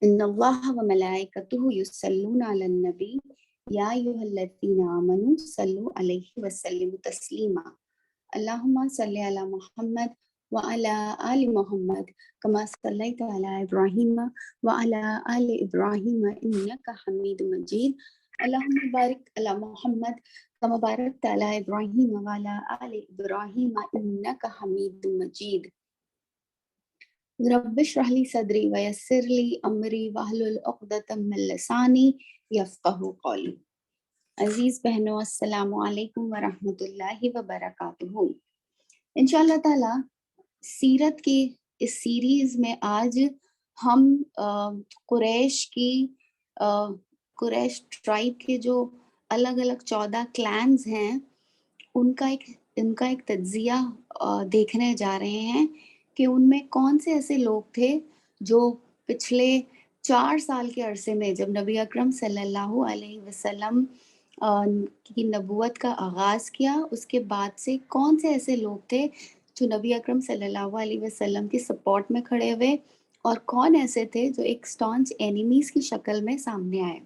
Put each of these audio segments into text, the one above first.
इन्नल्लाह व मलाइकतुहु युसल्लूना अलन नबी या अय्युहल्लज़ीना आमनू सल्लु अलैहि व सल्लिमु तस्लीमा अल्लाहुम्मा सल्लि अला मुहम्मद व अला आलि मुहम्मद कमा सल्लैता अला इब्राहीम व अला आलि इब्राहीम इन्नका हमीदुम मजीद अल्लाहुम्मा बारिक अला मुहम्मद कमा बारकता अला इब्राहीम व अला आलि इब्राहीम इन्नका हमीदुम मजीद रब्बिश रहली सदरी व यस्सिरली अमरी वहलुल उक़दतम मिन लिसानी यफ़क़हू क़ौली। अजीज बहनों, अस्सलामु अलैकुम व रहमतुल्लाहि व बरकातुहू। इंशाअल्लाह ताला सीरत की इस सीरीज में आज हम कुरैश ट्राइब के जो अलग अलग 14 क्लैन्स हैं उनका एक तज्जिया देखने जा रहे हैं कि उनमें कौन से ऐसे लोग थे जो पिछले 4 साल के अरसे में, जब नबी अकरम सल्लल्लाहु अलैहि वसल्लम की नबूवत का आगाज़ किया, उसके बाद से कौन से ऐसे लोग थे जो नबी अकरम सल्लल्लाहु अलैहि वसल्लम की सपोर्ट में खड़े हुए और कौन ऐसे थे जो एक स्टॉन्च एनिमीज़ की शक्ल में सामने आए।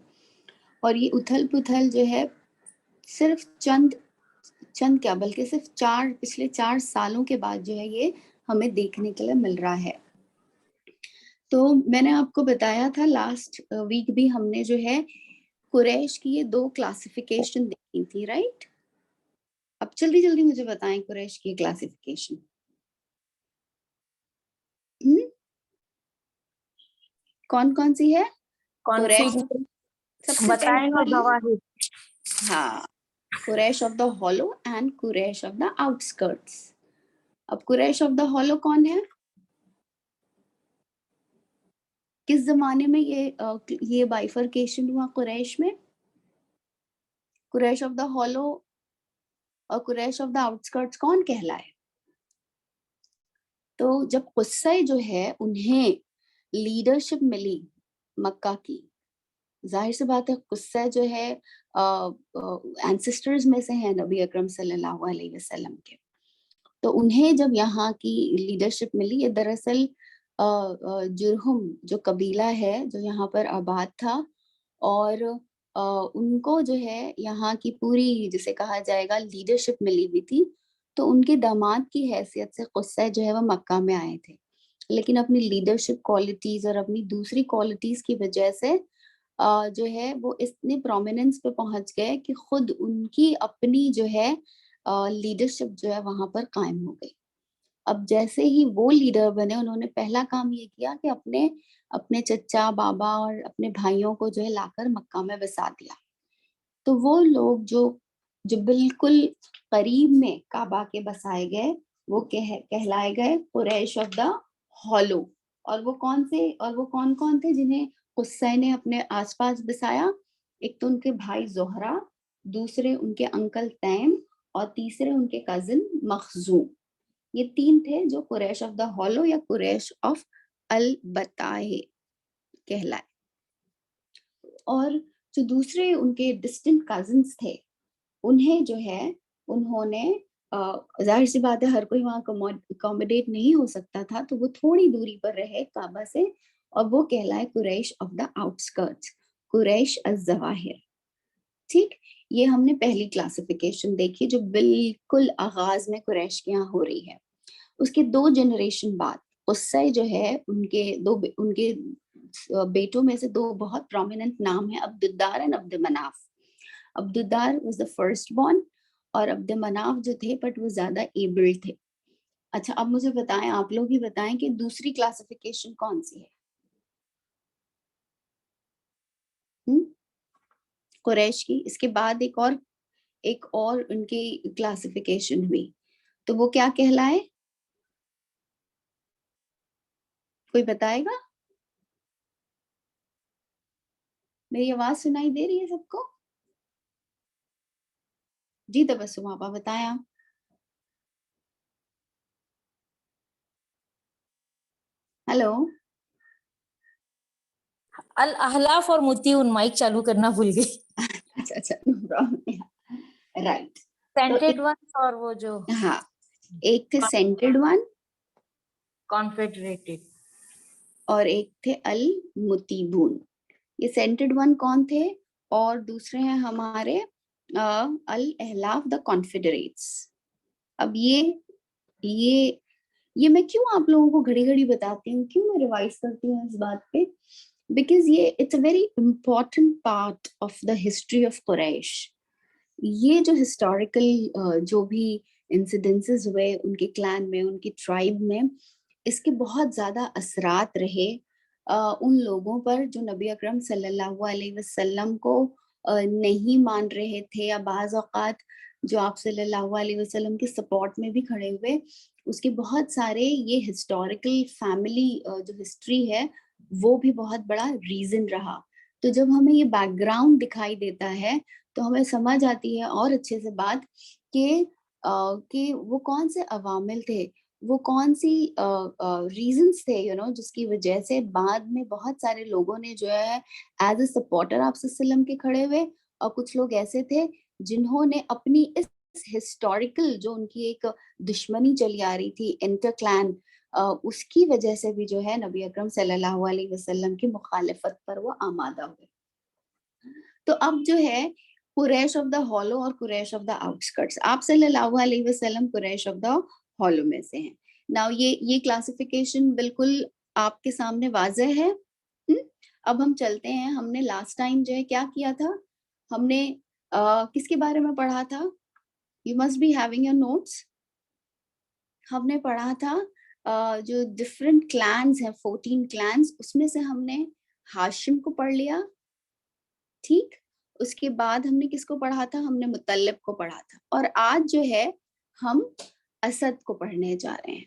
और ये उथल पुथल जो है सिर्फ चंद क्या बल्कि सिर्फ पिछले 4 सालों के बाद जो है ये हमें देखने के लिए मिल रहा है। तो मैंने आपको बताया था लास्ट वीक भी हमने जो है कुरैश की ये 2 क्लासिफिकेशन देखी थी, राइट? अब जल्दी जल्दी मुझे बताएं कुरैश की क्लासिफिकेशन। कौन कौन सी है? कुरैश सबसे पहले, हाँ, Quraysh of the hollow and Quraysh of the outskirts. अब कुरैश ऑफ द हॉलो कौन है? किस जमाने में ये बाइफरकेशन हुआ कुरैश में? कुरैश ऑफ द हॉलो और कुरैश ऑफ द आउटस्कर्ट्स कौन कहलाए? तो जब कुस्सै जो है उन्हें लीडरशिप मिली मक्का की, जाहिर सी बात है कुस्सै जो है एंसेस्टर्स में से है नबी अकरम सल्लल्लाहु अलैहि वसल्लम के। तो उन्हें जब यहाँ की लीडरशिप मिली, ये दरअसल जुरहुम जो कबीला है जो यहाँ पर आबाद था और उनको जो है यहाँ की पूरी जिसे कहा जाएगा लीडरशिप मिली हुई थी। तो उनके दामाद की हैसियत से कुस्सै जो है वो मक्का में आए थे, लेकिन अपनी लीडरशिप क्वालिटीज और अपनी दूसरी क्वालिटीज की वजह से जो है वो इतने प्रोमिनेंस पे पहुंच गए कि खुद उनकी अपनी जो है लीडरशिप जो है वहां पर कायम हो गई। अब जैसे ही वो लीडर बने, उन्होंने पहला काम ये किया कि अपने अपने चचा बाबा और अपने भाइयों को जो है लाकर मक्का में बसा दिया। तो वो लोग जो जो बिल्कुल करीब में काबा के बसाए गए वो कहलाए गए कुरैश ऑफ द हॉलो। और वो कौन कौन थे जिन्हें कुस्सै ने अपने आसपास बसाया? एक तो उनके भाई जोहरा, दूसरे उनके अंकल तैम और तीसरे उनके कजिन मखजूम। ये 3 थे जो कुरैश ऑफ द हॉलो या कुरैश ऑफ अल बताए कहलाए। और जो दूसरे उनके डिस्टेंट कजिन्स थे उन्हें जो है उन्होंने जाहिर सी बात है हर कोई वहां अकोमोडेट नहीं हो सकता था, तो वो थोड़ी दूरी पर रहे काबा से और वो कहलाए Quraysh of the outskirts, Quraysh अज़्ज़वाहिर। ठीक, ये हमने पहली क्लासिफिकेशन देखी जो बिल्कुल आगाज में कुरैश के यहाँ हो रही है। उसके 2 जनरेशन बाद कुस्सै जो है उनके बेटों में से 2 बहुत प्रोमिनेंट नाम है, Abduddar and Abd Manaf. Abduddar was the first born और अब्द मनाफ जो थे बट वो ज्यादा एबल्ड थे। अच्छा, अब मुझे बताएं, आप लोग ही बताएं कि दूसरी क्लासिफिकेशन कौन सी है? कुरैश की। इसके बाद एक और उनकी क्लासिफिकेशन हुई, तो वो क्या कहलाए? कोई बताएगा? मेरी आवाज सुनाई दे रही है सबको? जी तबस्सुम आपा बताएं आप। हेलो। अल अहलाफ और मुतीउन, माइक चालू करना भूल गई। अच्छा, no problem, right. Scented once और वो जो, हाँ, एक थे सेंटेड वन, कॉन्फेडरेटेड। और एक थे अल मुतीबून। ये सेंटेड वन कौन थे? और दूसरे हैं हमारे अल अहलाफ द कॉन्फेडरेट्स। अब ये मैं क्यों आप लोगों को घड़ी घड़ी बताती हूँ, क्यों मैं रिवाइज करती हूँ इस बात पे? बिकॉज ये it's a very important part of the history of Quraysh. ये जो हिस्टोरिकल जो भी इंसिडेंसेस हुए उनके क्लैन में, उनकी ट्राइब में, इसके बहुत ज्यादा असरात रहे उन लोगों पर जो नबी अकरम सल्लल्लाहु अलैहि वसल्लम को नहीं मान रहे थे, या बाज़ औक़ात जो आप सल्लल्लाहु अलैहि वसल्लम के सपोर्ट में भी खड़े हुए। उसके बहुत सारे ये हिस्टोरिकल फैमिली जो हिस्ट्री है वो भी बहुत बड़ा रीजन रहा। तो जब हमें ये बैकग्राउंड दिखाई देता है तो हमें समझ आती है और अच्छे से बात कि वो कौन से अवामिल थे, वो कौन सी रीजंस थे, जिसकी वजह से बाद में बहुत सारे लोगों ने जो है एज अ सपोर्टर आप सल्लम के खड़े हुए, और कुछ लोग ऐसे थे जिन्होंने अपनी इस हिस्टोरिकल जो उनकी एक दुश्मनी चली आ रही इंटर क्लैन, उसकी वजह से भी जो है नबी अकरम सल्लल्लाहु अलैहि वसल्लम की मुखालिफत पर वो आमादा हुए। तो अब जो है कुरैश ऑफ द हॉलो और कुरैश ऑफ द आउटस्कर्ट्स, आप सल्लल्लाहु अलैहि वसल्लम कुरैश ऑफ द हॉलो में से हैं। नाउ ये क्लासिफिकेशन बिल्कुल आपके सामने वाज़ेह है। अब हम चलते हैं, हमने लास्ट टाइम जो है क्या किया था, हमने किसके बारे में पढ़ा था? You must be having your notes. हमने पढ़ा था जो डिफरेंट क्लैन्स हैं, 14 क्लैन्स, उसमें से हमने हाशिम को पढ़ लिया, ठीक? उसके बाद हमने किसको पढ़ा था? हमने मुतल्लिब को पढ़ा था। और आज जो है हम असद को पढ़ने जा रहे हैं।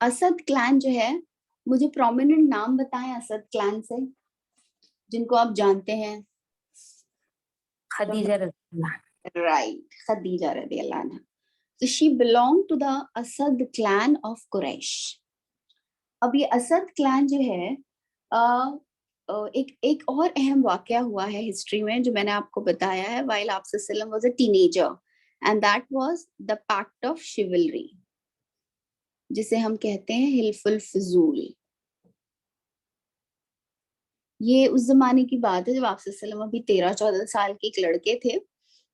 असद क्लैन जो है, मुझे प्रोमिनेंट नाम बताएं असद क्लैन से जिनको आप जानते हैं। खदीजा रज़ी अल्लाह अन्हा। राइट, खदीजा रज़ियल्लाहु अन्हा। So she belonged to the Asad clan of Quraysh. अब ये असद क्लैन जो है एक और अहम वाकया हुआ है हिस्ट्री में जो मैंने आपको बताया है, while आप सल्लम was a teenager, and that was the pact of chivalry, जिसे हम कहते हैं हिल्फुल फजूल। ये उस जमाने की बात है जब आप सल्लम अभी 13-14 साल के एक लड़के थे।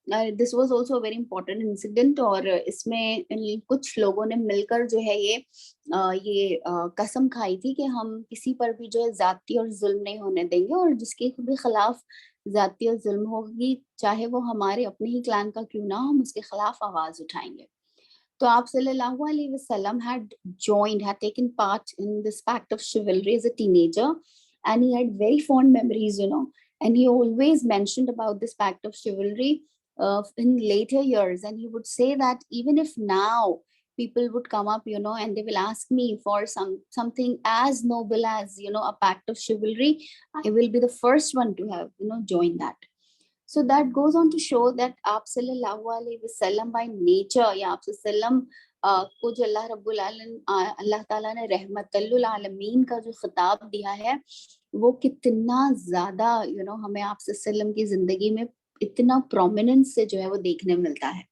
This was also very important incident, और इसमें कुछ लोगों ने मिलकर जो है ये कसम खाई थी कि हम किसी पर भी जो है ज्यादती और जुल्म नहीं होने देंगे, और जिसके भी खिलाफ ज्यादती और जुल्म होगी, चाहे वो हमारे अपने ही क्लैन का क्यों ना हो, हम उसके खिलाफ आवाज उठाएंगे। तो आप सल्लल्लाहु अलैहि वसल्लम had taken part in this pact of chivalry as a teenager, and he had very fond memories, and he always mentioned about this pact of chivalry in later years, and he would say that even if now people would come up, and they will ask me for something as noble as, a pact of chivalry, I will be the first one to have, joined that. So that goes on to show that आप सल्लल्लाहु अलैहि वसल्लम by nature, या आप सल्लम को जो अल्लाह ताला ने रहमतुल आलमीन का जो खिताब दिया है, वो कितना ज्यादा हमें आप सल्लम की जिंदगी में इतना प्रोमिनेंस से जो है वो देखने मिलता है।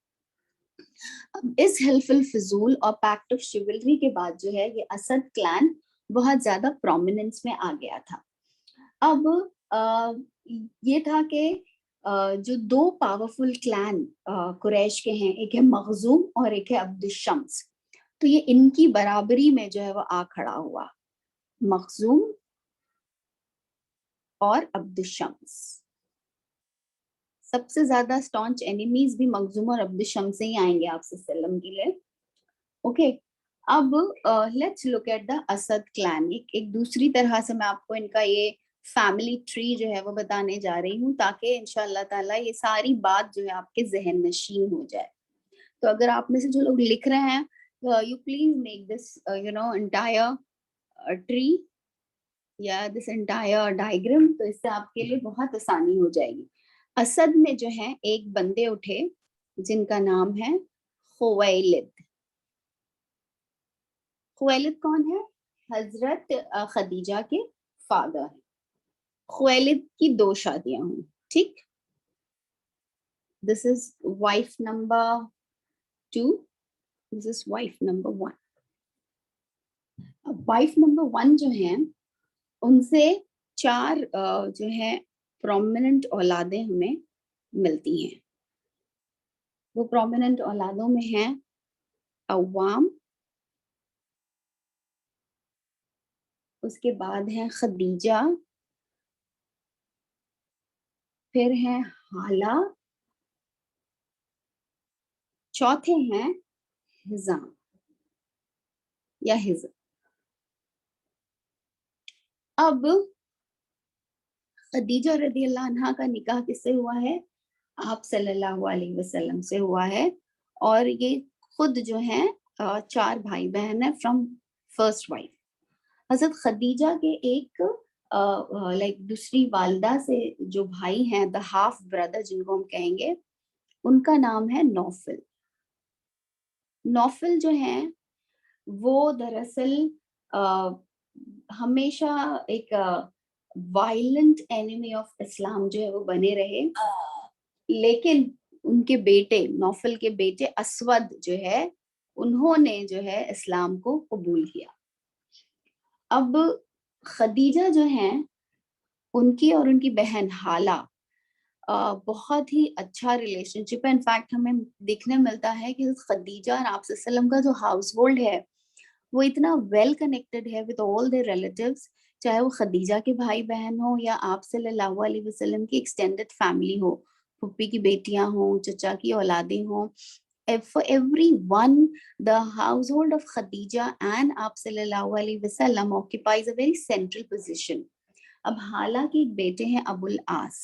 अब इस हिल्फुल फजूल और पैक्ट ऑफ शिवलरी के बाद जो है ये असद क्लैन बहुत ज्यादा प्रोमिनेंस में आ गया था। अब ये था कि जो दो पावरफुल क्लैन कुरैश के हैं, एक है मखजूम और एक है अब्दुशम्स, तो ये इनकी बराबरी में जो है वो आ खड़ा हुआ, मखजूम और अब्दुशम्स। सबसे ज्यादा स्टॉन्च एनिमीज भी मखजूम और अब्दुशम्स से ही आएंगे आपसे सल्लम के लिए। ओके, अब let's look at the Asad clan. एक दूसरी तरह से मैं आपको इनका ये फैमिली ट्री जो है वो बताने जा रही हूँ, ताकि इंशाल्लाह ताला ये सारी बात जो है आपके जहन नशीन हो जाए। तो अगर आप में से जो लोग लिख रहे हैं, you please make this entire tree या दिस एंटायर डायग्राम, तो इससे आपके लिए बहुत आसानी हो जाएगी। असद में जो है एक बंदे उठे जिनका नाम है खुवैलिद। खुवैलिद कौन है? हजरत खदीजा के फादर हैं। खुवैलिद की 2 शादियां हुई, ठीक? This is wife number 2, this is wife number 1। अब वाइफ नंबर 1 जो है उनसे 4 जो है प्रोमिनेंट औलादें हमें मिलती हैं। वो प्रोमिनेंट औलादों में हैं अव्वाम, उसके बाद है खदीजा, फिर है हाला, चौथे हैं हिजाम या हिज। अब खदीजा रदियल्लाहु अन्हा का निकाह किससे हुआ है? आप सल्लल्लाहु अलैहि वसल्लम से हुआ है। और ये खुद जो है 4 भाई बहन है फ्रॉम फर्स्ट वाइफ। हजरत खदीजा के एक लाइक दूसरी वालदा से जो भाई हैं, द हाफ ब्रदर जिनको हम कहेंगे, उनका नाम है नौफल। नौफल जो है वो दरअसल हमेशा एक वायलेंट एनिमी ऑफ इस्लाम जो है वो बने रहे, लेकिन उनके बेटे, नौफल के बेटे असवद जो है, उन्होंने जो है इस्लाम को कबूल किया। अब खदीजा जो है, उनकी और उनकी बहन हाला बहुत ही अच्छा रिलेशनशिप है। इनफैक्ट हमें देखने मिलता है कि खदीजा और आप सल्लम का जो हाउस होल्ड है वो इतना वेल कनेक्टेड है विद ऑल देयर रिलेटिव्स, चाहे वो खदीजा के भाई बहन हो या आप सल्लल्लाहु अलैहि वसल्लम की एक्सटेंडेड फैमिली हो, फूफी की बेटियां हो, चचा की औलादें हो। For everyone, the household of Khadija and आप सल्लल्लाहु अलैहि वसल्लम occupies a very central position. अब हाला के एक बेटे हैं अबुल आस।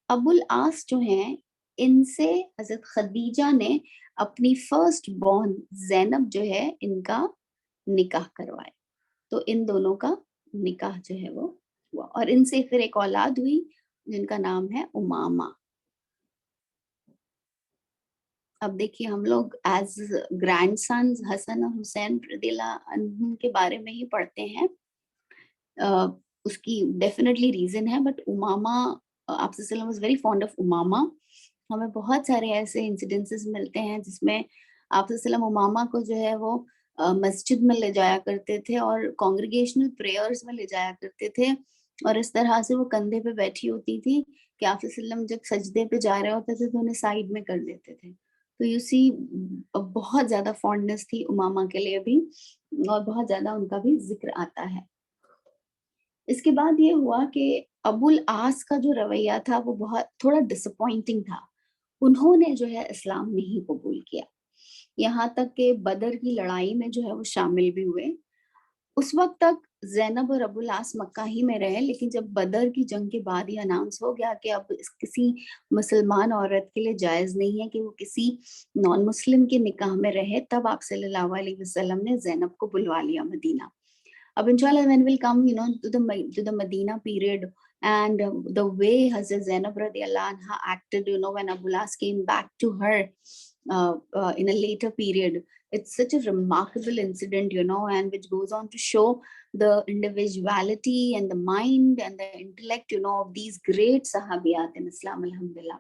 अबुल आस जो हैं, इनसे हजरत खदीजा ने अपनी फर्स्ट बॉर्न जैनब जो है, इनका निकाह करवाया। तो इन दोनों का निकाह जो है वो हुआ और इनसे फिर एक औलाद हुई जिनका नाम है उमामा। अब देखिए, हम लोग एज ग्रैंडसन्स हसन और हुसैन रदियल्लाहु अन्हुम के बारे में ही पढ़ते हैं। उसकी डेफिनेटली रीजन है, बट उमामा, आप सल्लल्लाहु was very fond of Umama. हमें बहुत सारे ऐसे इंसिडेंसेस मिलते हैं जिसमें आप सल्लल्लाहु उमामा को जो है वो मस्जिद में ले जाया करते थे और कॉन्ग्रीगेशनल प्रेयर्स में ले जाया करते थे, और इस तरह से वो कंधे पे बैठी होती थी कि आप सल्लल्लाहु जब सजदे पे जा रहे होते थे तो उन्हें साइड में कर देते थे। तो यू सी, बहुत ज्यादा फॉन्डनेस थी उमामा के लिए भी, और बहुत ज्यादा उनका भी जिक्र आता है। इसके बाद ये हुआ कि अबुल आस का जो रवैया था वो बहुत थोड़ा डिसअपॉइंटिंग था। उन्होंने जो है इस्लाम नहीं कबूल किया, यहाँ तक कि बदर की लड़ाई में जो है वो शामिल भी हुए। उस वक्त तक जैनब और अबुल आस मक्का ही में रहे, लेकिन जब बदर की जंग के बाद ये अनाउंस हो गया कि अब किसी मुसलमान औरत के लिए जायज नहीं है कि वो किसी नॉन मुस्लिम के निकाह में रहे, तब आप सल्लल्लाहु अलैहि वसल्लम ने जैनब को बुलवा लिया Medina. Ab inshallah, when we'll come, to the Medina period, and the way Hazrat Zainab radiallahu anha acted, when Abu Las came back to her in a later period, it's such a remarkable incident, and which goes on to show the individuality and the mind and the intellect, of these great sahabiyat in Islam, alhamdulillah.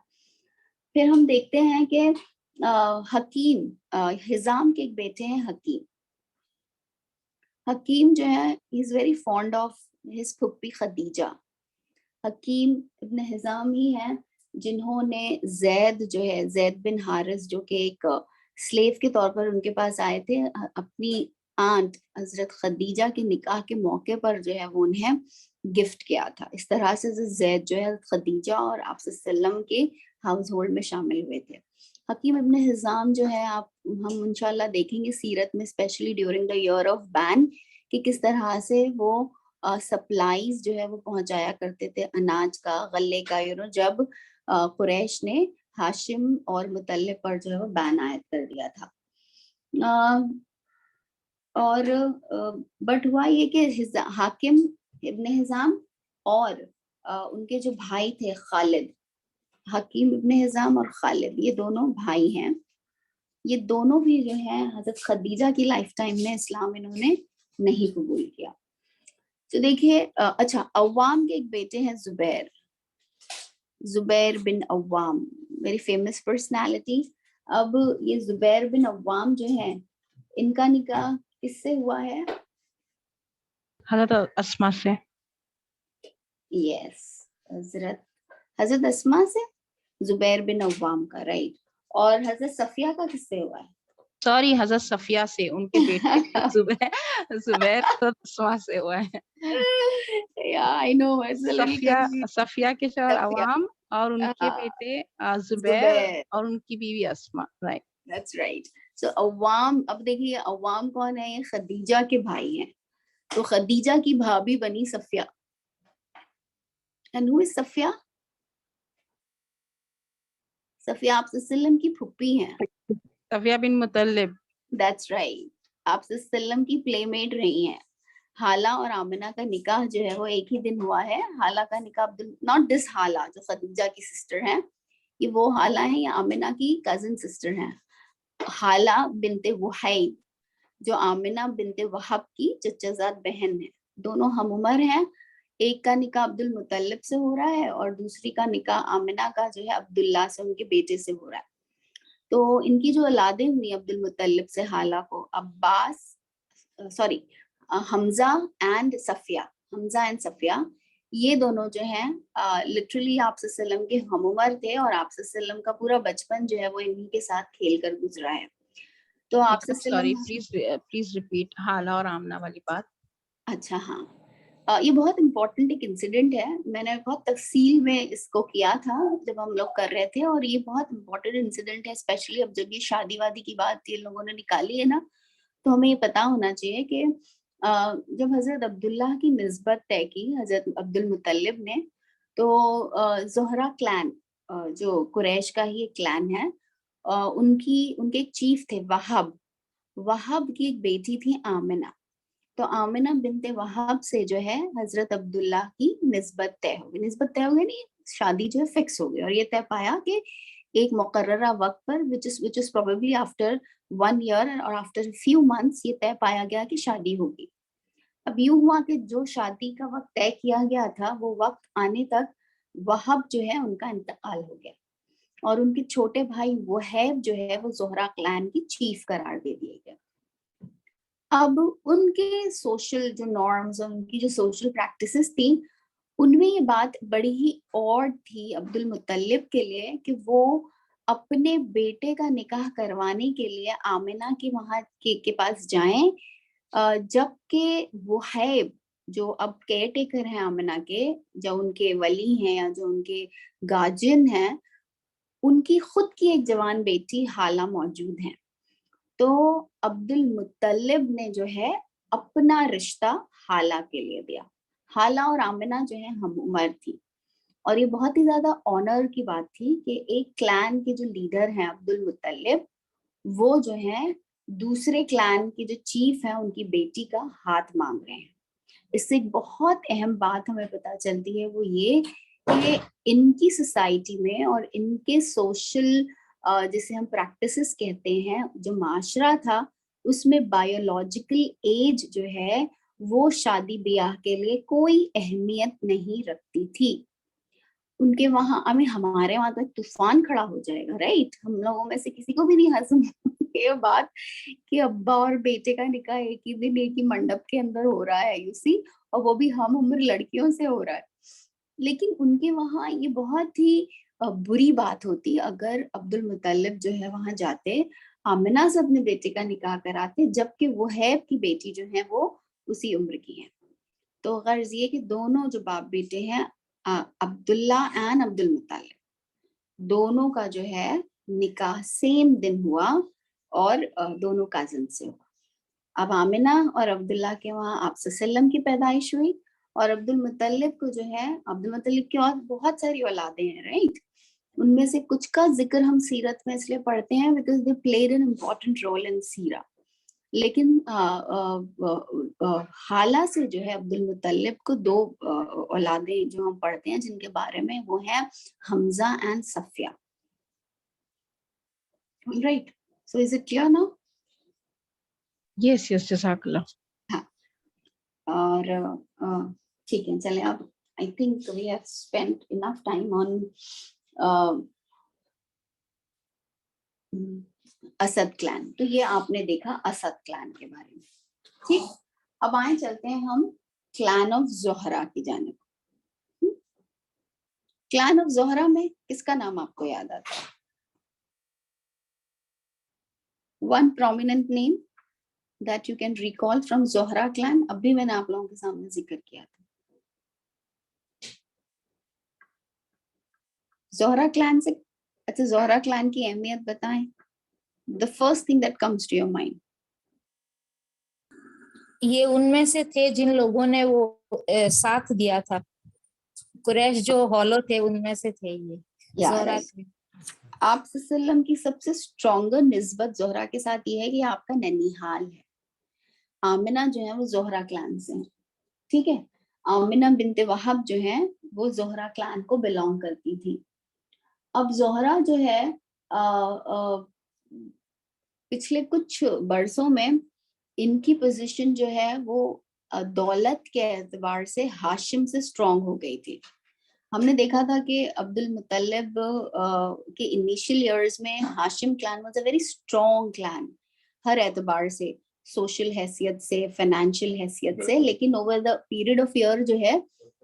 फिर हम देखते हैं कि हकीम, हिजाम के एक बेटे हैं हकीम। Hakim जो है, he is very fond of his फुप्पी खदीजा। हकीम इब्न हिजाम ही है जिन्होंने जैद जो है, जैद बिन हारिस, जो कि एक स्लेव के तौर पर उनके पास आए थे, अपनी आंट हजरत खदीजा के निकाह के मौके पर जो है वो उन्हें गिफ्ट किया था। इस तरह से जैद जो है खदीजा और आप सल्लम के हाउस होल्ड में शामिल हुए थे। हकीम इब्न हिजाम जो है, हम इंशाल्लाह देखेंगे सीरत में, specially during the year of ban, कि किस तरह से वो सप्लाईज जो है वो पहुंचाया करते थे, अनाज का, गल्ले का, जब कुरैश ने हाशिम और मुतल्लिब पर जो है वो बैन आयद कर दिया था। और बट हुआ ये कि हाकिम इब्न हिजाम और उनके जो भाई थे खालिद, हकीम इब्न हिजाम और खालिद, ये दोनों भाई हैं। ये दोनों भी जो है हजरत खदीजा की लाइफ टाइम में इस्लाम इन्होंने नहीं कबूल किया। तो देखिए, अच्छा, अव्वाम के एक बेटे हैं जुबैर, जुबैर बिन अव्वाम, वेरी फेमस पर्सनालिटी। अब ये जुबैर बिन अव्वाम जो है, इनका निकाह किससे हुआ है? हजरत अस्मा से। यस, हजरत अस्मा से, जुबैर बिन अव्वाम का, राइट। और हजरत सफिया का किससे हुआ है? सॉरी, हजरत सफिया से, उनके बेटे जुबैर जुबैर तो अस्मा से हुआ है। Yeah, I know, it's a little confusing. Safia के शौहर सफिया, अवाम और उनके हाँ, बेटे जुबैर जुबैर, और उनकी बीवी अस्मा, right. that's right. So Awwam, अब देखिए अव्वाम कौन है? ये खदीजा के भाई हैं। तो खदीजा की भाभी बनी Safia. And who is Safia? Safia आप सल्लम की फुप्पी हैं। सफिया बिन मुतल्लिब। That's right. आप सल्लम की प्लेमेट रही हैं। हाला और आमिना का निकाह जो है वो एक ही दिन हुआ है। हाला का निकाह अब्दुल, नॉट दिस हाला जो खदीजा की सिस्टर है, ये वो हाला है, या आमिना की कजिन सिस्टर है। हाला बिनते वहैब जो आमिना बिनते वहब की चचाजाद बहन है। दोनों हम उम्र हैं। एक का निकाह अब्दुल मुतल्लिब से हो रहा है और दूसरी का निकाह आमिना का जो है अब्दुल्ला से, उनके बेटे से हो रहा है। तो इनकी जो औलादें हुई अब्दुल मुतल्लिब से हाला को, Abbas, sorry, Hamza and Safia, Hamza and Safia, ये दोनों जो हैं लिटरली आप सल्लम के हम उम्र थे और आप सल्लम का पूरा बचपन जो है वो इन्हीं के साथ खेल कर गुजरा है। तो आप सॉरी, प्लीज रिपीट हाला और आमना वाली बात। अच्छा, हाँ, ये बहुत इम्पोर्टेंट एक इंसिडेंट है। मैंने बहुत तफसील में इसको किया था जब हम लोग कर रहे थे, और ये बहुत इम्पोर्टेंट इंसिडेंट है, स्पेशली अब जब ये शादी वादी की बात ये लोगों ने निकाली है ना, तो हमें ये पता होना चाहिए कि जब हजरत अब्दुल्ला की निस्बत तय की हजरत अब्दुल मुतल्लिब ने, तो जोहरा क्लैन, जो कुरैश का ही एक क्लैन है, उनके एक चीफ थे वहाब। वहाब की एक बेटी थी आमिना। तो आमिना बिनते वहाब से जो है हजरत अब्दुल्ला की निस्बत तय हो गई। निस्बत तय हो गई नहीं, शादी जो है फिक्स हो गई, और ये तय पाया कि एक मुकर्ररा वक्त पर, which is probably after 1 year और आफ्टर फ्यू मंथ्स, ये तय पाया गया कि शादी होगी। अब यूं हुआ कि जो शादी का वक्त तय किया गया था वो वक्त आने तक वहाब जो है उनका इंतकाल हो गया, और उनके छोटे भाई वहैब जो है वो जोहरा क्लैन की चीफ करार दे दिए गए। अब उनके सोशल जो नॉर्म्स और उनकी जो सोशल प्रैक्टिसेस थी, उनमें ये बात बड़ी ही ऑड थी अब्दुल मुतल्लिब के लिए कि वो अपने बेटे का निकाह करवाने के लिए आमिना के वहां के पास जाएं, जबकि वहैब जो अब केयर टेकर हैं आमिना के, जो उनके वली हैं या जो उनके गार्जियन हैं, उनकी खुद की एक जवान बेटी हाला मौजूद है। तो अब्दुल मुत्तलिब ने जो है अपना रिश्ता हाला के लिए दिया। हाला और आमिना जो है हम उम्र थी, और ये बहुत ही ज्यादा ऑनर की बात थी कि एक क्लैन के जो लीडर हैं अब्दुल मुत्तलिब, वो जो है दूसरे क्लैन की जो चीफ है उनकी बेटी का हाथ मांग रहे हैं। इससे एक बहुत अहम बात हमें पता चलती है, वो ये कि इनकी सोसाइटी में और इनके सोशल, जिसे हम प्रैक्टिसेस कहते हैं, जो माशरा था, उसमें बायोलॉजिकल एज जो है वो शादी ब्याह के लिए कोई अहमियत नहीं रखती थी। उनके वहां, हमारे वहां तो एक तूफान खड़ा हो जाएगा, राइट? हम लोगों में से किसी को भी नहीं हजम ये बात कि अब्बा और बेटे का निकाह एक ही दिन एक ही मंडप के अंदर हो रहा है, यू सी, और वो भी हम उम्र लड़कियों से हो रहा है। लेकिन उनके वहां ये बहुत ही बुरी बात होती अगर अब्दुल मुतल्लिब जो है वहां जाते, आमिना से अपने बेटे का निकाह कराते, जबकि वहैब की बेटी जो है वो उसी उम्र की है। तो गर्ज ये कि दोनों जो बाप बेटे हैं, अब्दुल्ला एंड अब्दुल मुत्तलिब, दोनों का जो है निकाह सेम दिन हुआ, और दोनों कजिन से हुआ। अब आमिना और अब्दुल्ला के वहाँ आप सल्लम की पैदाइश हुई, और अब्दुल मुत्तलिब को जो है, अब्दुल मुत्तलिब की और बहुत सारी औलादें हैं, राइट? उनमें से कुछ का जिक्र हम सीरत में इसलिए पढ़ते हैं because they played an important role in Seerah. लेकिन हाला से जो है अब्दुल मुत्तलिब को दो औलादें जो हम पढ़ते हैं जिनके बारे में, वो है Hamza and Safiya, right? So is it clear now? Yes yes, जज़ाकल्लाह। हाँ, और ठीक है, चले अब I think we have spent enough time on Asad clan. तो ये आपने देखा असद क्लैन के बारे में। ठीक, अब आए चलते हैं हम क्लैन ऑफ जोहरा की जानिब। क्लैन ऑफ जोहरा में किसका नाम आपको याद आता है? One prominent name that you can recall from Zohra clan. अभी मैंने आप लोगों के सामने जिक्र किया था। जोहरा क्लैन से, अच्छा जोहरा क्लैन की अहमियत बताएं। The first thing that comes to your mind. ये उनमें से थे जिन लोगों ने वो साथ दिया था। कुरैश जो हॉलो थे उनमें से थे ये जोहरा थे। आप सल्लम की सबसे स्ट्रॉन्गर निस्बत जोहरा के साथ ये है कि आपका ननिहाल है। आमिना जो है वो जोहरा क्लैन से है, ठीक है। आमिना बिनते वहाब जो है वो जोहरा क्लैन को बिलोंग करती थी। अब जोहरा जो है पिछले कुछ बरसों में इनकी पोजीशन जो है वो दौलत के एतबार से हाशिम से स्ट्रॉन्ग हो गई थी। हमने देखा था कि अब्दुल मुत्तलिब के इनिशियल इयर्स में Hashim clan was a very strong clan हर एतबार से, सोशल हैसियत से, फाइनेंशियल हैसियत से, लेकिन over the period of year जो है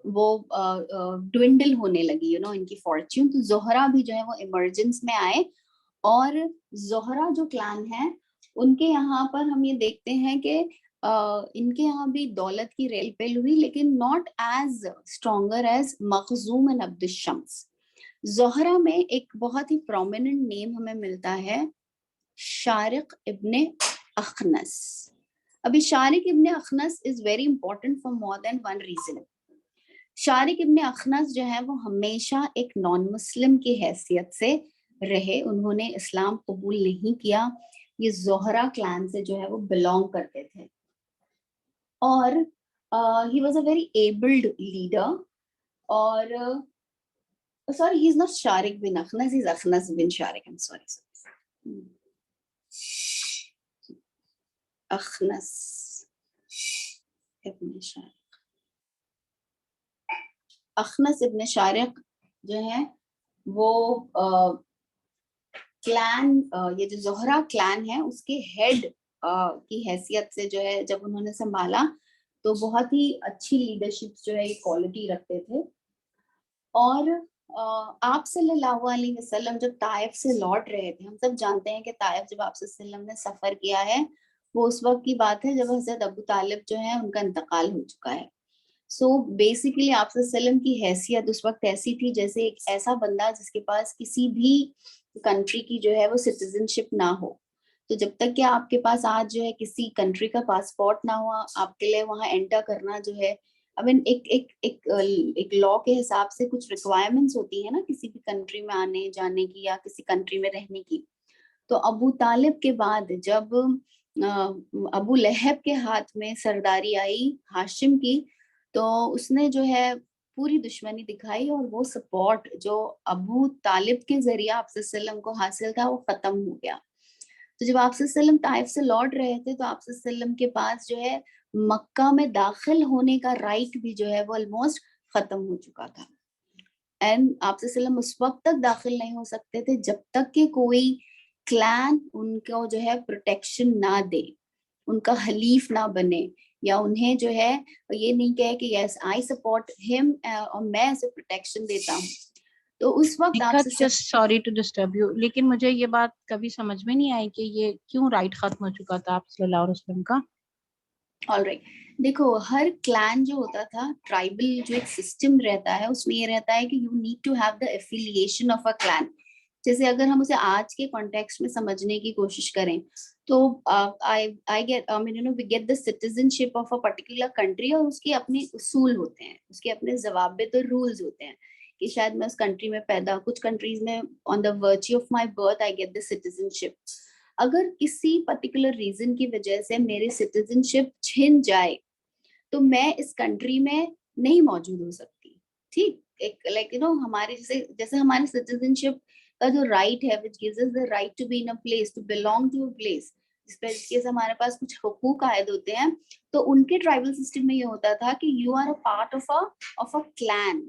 वो ड्विंडल होने लगी इनकी फॉर्च्यून। तो जोहरा भी जो है वो इमरजेंस में आए, और जोहरा जो क्लैन है उनके यहाँ पर हम ये देखते हैं कि इनके यहाँ भी दौलत की रेल पेल हुई, लेकिन not as stronger as Makhzum and Abdul Shams. Zuhra में एक बहुत ही प्रोमिनेंट नेम हमें मिलता है, शारिक इब्ने अखनस। अभी Sharik ibn Akhnas is very important for more than one reason. Sharik ibn Akhnas जो है वो हमेशा एक नॉन मुस्लिम की हैसियत से रहे, उन्होंने इस्लाम कबूल नहीं किया। ये जोहरा क्लैन से जो है वो बिलोंग करते थे, और he was a very abled leader. और sorry, he's not Sharik bin Akhnas, he's Akhnas bin Sharik. I'm sorry. Akhnas ibn Sharik. अखनस इब्न शारिक जो है वो क्लैन, ये जो जोहरा क्लैन है उसके हेड की हैसियत से जो है जब उन्होंने संभाला तो बहुत ही अच्छी लीडरशिप जो है क्वालिटी रखते थे। और आप सल्लल्लाहु अलैहि वसल्लम जब ताइफ से लौट रहे थे, हम सब जानते हैं कि ताइफ जब आप सल्लल्लाहु ने सफर किया है वो उस वक्त की बात है जब हजरत अबू तालिब जो है उनका इंतकाल हो चुका है। सो बेसिकली आप सल्लल्लाहु की हैसियत उस वक्त ऐसी थी जैसे एक ऐसा बंदा जिसके पास किसी भी कंट्री की जो है वो सिटीजनशिप ना हो। तो जब तक कि आपके पास आज जो है किसी कंट्री का पासपोर्ट ना हुआ, आपके लिए वहां एंटर करना जो है, आई मीन एक लॉ के हिसाब से कुछ रिक्वायरमेंट्स होती है ना किसी भी कंट्री में आने जाने की या किसी कंट्री में रहने की। तो अबू तालिब के बाद जब अबू लहब के हाथ में सरदारी आई हाशिम की, तो उसने जो है पूरी दुश्मनी दिखाई, और वो सपोर्ट जो अबू तालिब के जरिए आप सल्लम को हासिल था वो खत्म हो गया। तो जब आप सल्लम ताइफ से लौट रहे थे तो आप सल्लम के पास जो है मक्का में दाखिल होने का राइट भी जो है वो ऑलमोस्ट खत्म हो चुका था। एंड आप सल्लम उस वक्त तक दाखिल नहीं हो सकते थे जब तक कि कोई क्लैन उनको जो है प्रोटेक्शन ना दे, उनका हलीफ ना बने, या उन्हें जो है ये नहीं कहे कि यस आई सपोर्ट हिम और मैं उसे प्रोटेक्शन देता हूँ। तो उस वक्त आप just sorry to disturb you, लेकिन मुझे ये बात कभी समझ में नहीं आई कि ये क्यों राइट खत्म हो चुका था आप सल्लल्लाहु अलैहि वसल्लम का। ऑलराइट, देखो हर क्लैन जो होता था, ट्राइबल जो एक सिस्टम रहता है उसमें ये रहता है कि you need to have the affiliation of a clan. जैसे अगर हम उसे आज के कॉन्टेक्स्ट में समझने की कोशिश करें तो I get we get the citizenship of a particular country, और उसके अपने उसूल होते हैं, उसके अपने जवाबित और रूल्स होते हैं कि शायद मैं उस कंट्री में पैदा, कुछ कंट्रीज में on the virtue of my birth I get the citizenship. अगर किसी पर्टिकुलर रीजन की वजह से मेरी सिटीजनशिप छिन जाए तो मैं इस कंट्री में नहीं मौजूद हो सकती। ठीक, एक लाइक हमारे जैसे जैसे हमारे सिटीजनशिप का जो राइट है which gives us the right to be in a place, to belong to a place, जिस पे जिसके हमारे पास कुछ हुकूक आयद होते हैं, तो उनके ट्राइबल सिस्टम में ये होता था कि you are a part of a clan.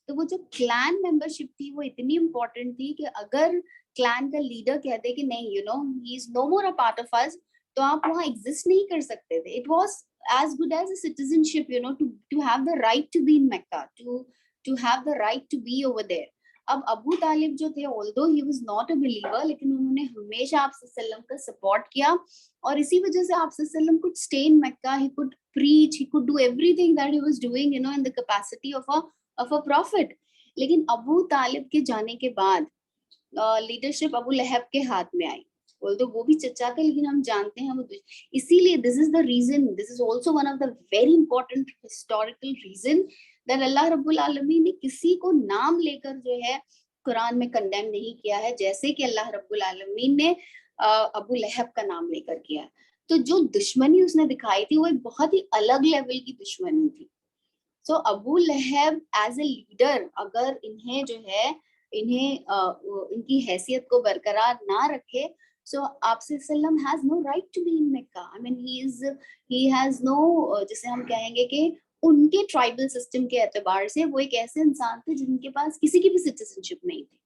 तो वो जो क्लैन मेंबरशिप थी वो इतनी इंपॉर्टेंट थी कि अगर क्लैन का लीडर कहते कि नहीं he is no more a part of us, तो आप वहां एग्जिस्ट नहीं कर सकते थे। It was as good as a citizenship, you know, to have the right to be in Mecca, to have the right to be over there. अब अबू तालिब जो थे, although he was not a believer, लेकिन उन्होंने हमेशा आप सल्लम का support किया, और इसी वजह से आप सल्लम could stay in Mecca, he could preach, he could do everything that he was doing, you know, in the capacity of a prophet. लेकिन अबू तालिब के जाने के बाद लीडरशिप अबू लहब के हाथ में आई, although वो भी चचा थे, लेकिन हम जानते हैं वो, इसीलिए this is the reason, this is also one of the very important historical reason that अल्लाह रब्बुल आलमीन ने किसी को नाम लेकर जो है कुरान में कंडेम नहीं किया है, जैसे कि अल्लाह रब्बुल आलमीन ने अबू लहब का नाम लेकर किया है। तो जो दुश्मनी उसने दिखाई थी वो एक बहुत ही अलग लेवल की दुश्मनी थी। सो अबू लहब एज ए लीडर, अगर इन्हें जो है इनकी हैसियत को बरकरार ना रखे, so आप सल्लम has no right to be in Mecca. I mean he has no, जिसे हम कहेंगे कि उनके ट्राइबल सिस्टम के एतबार से वो एक ऐसे इंसान थे जिनके पास किसी की भी सिटीजनशिप नहीं थी।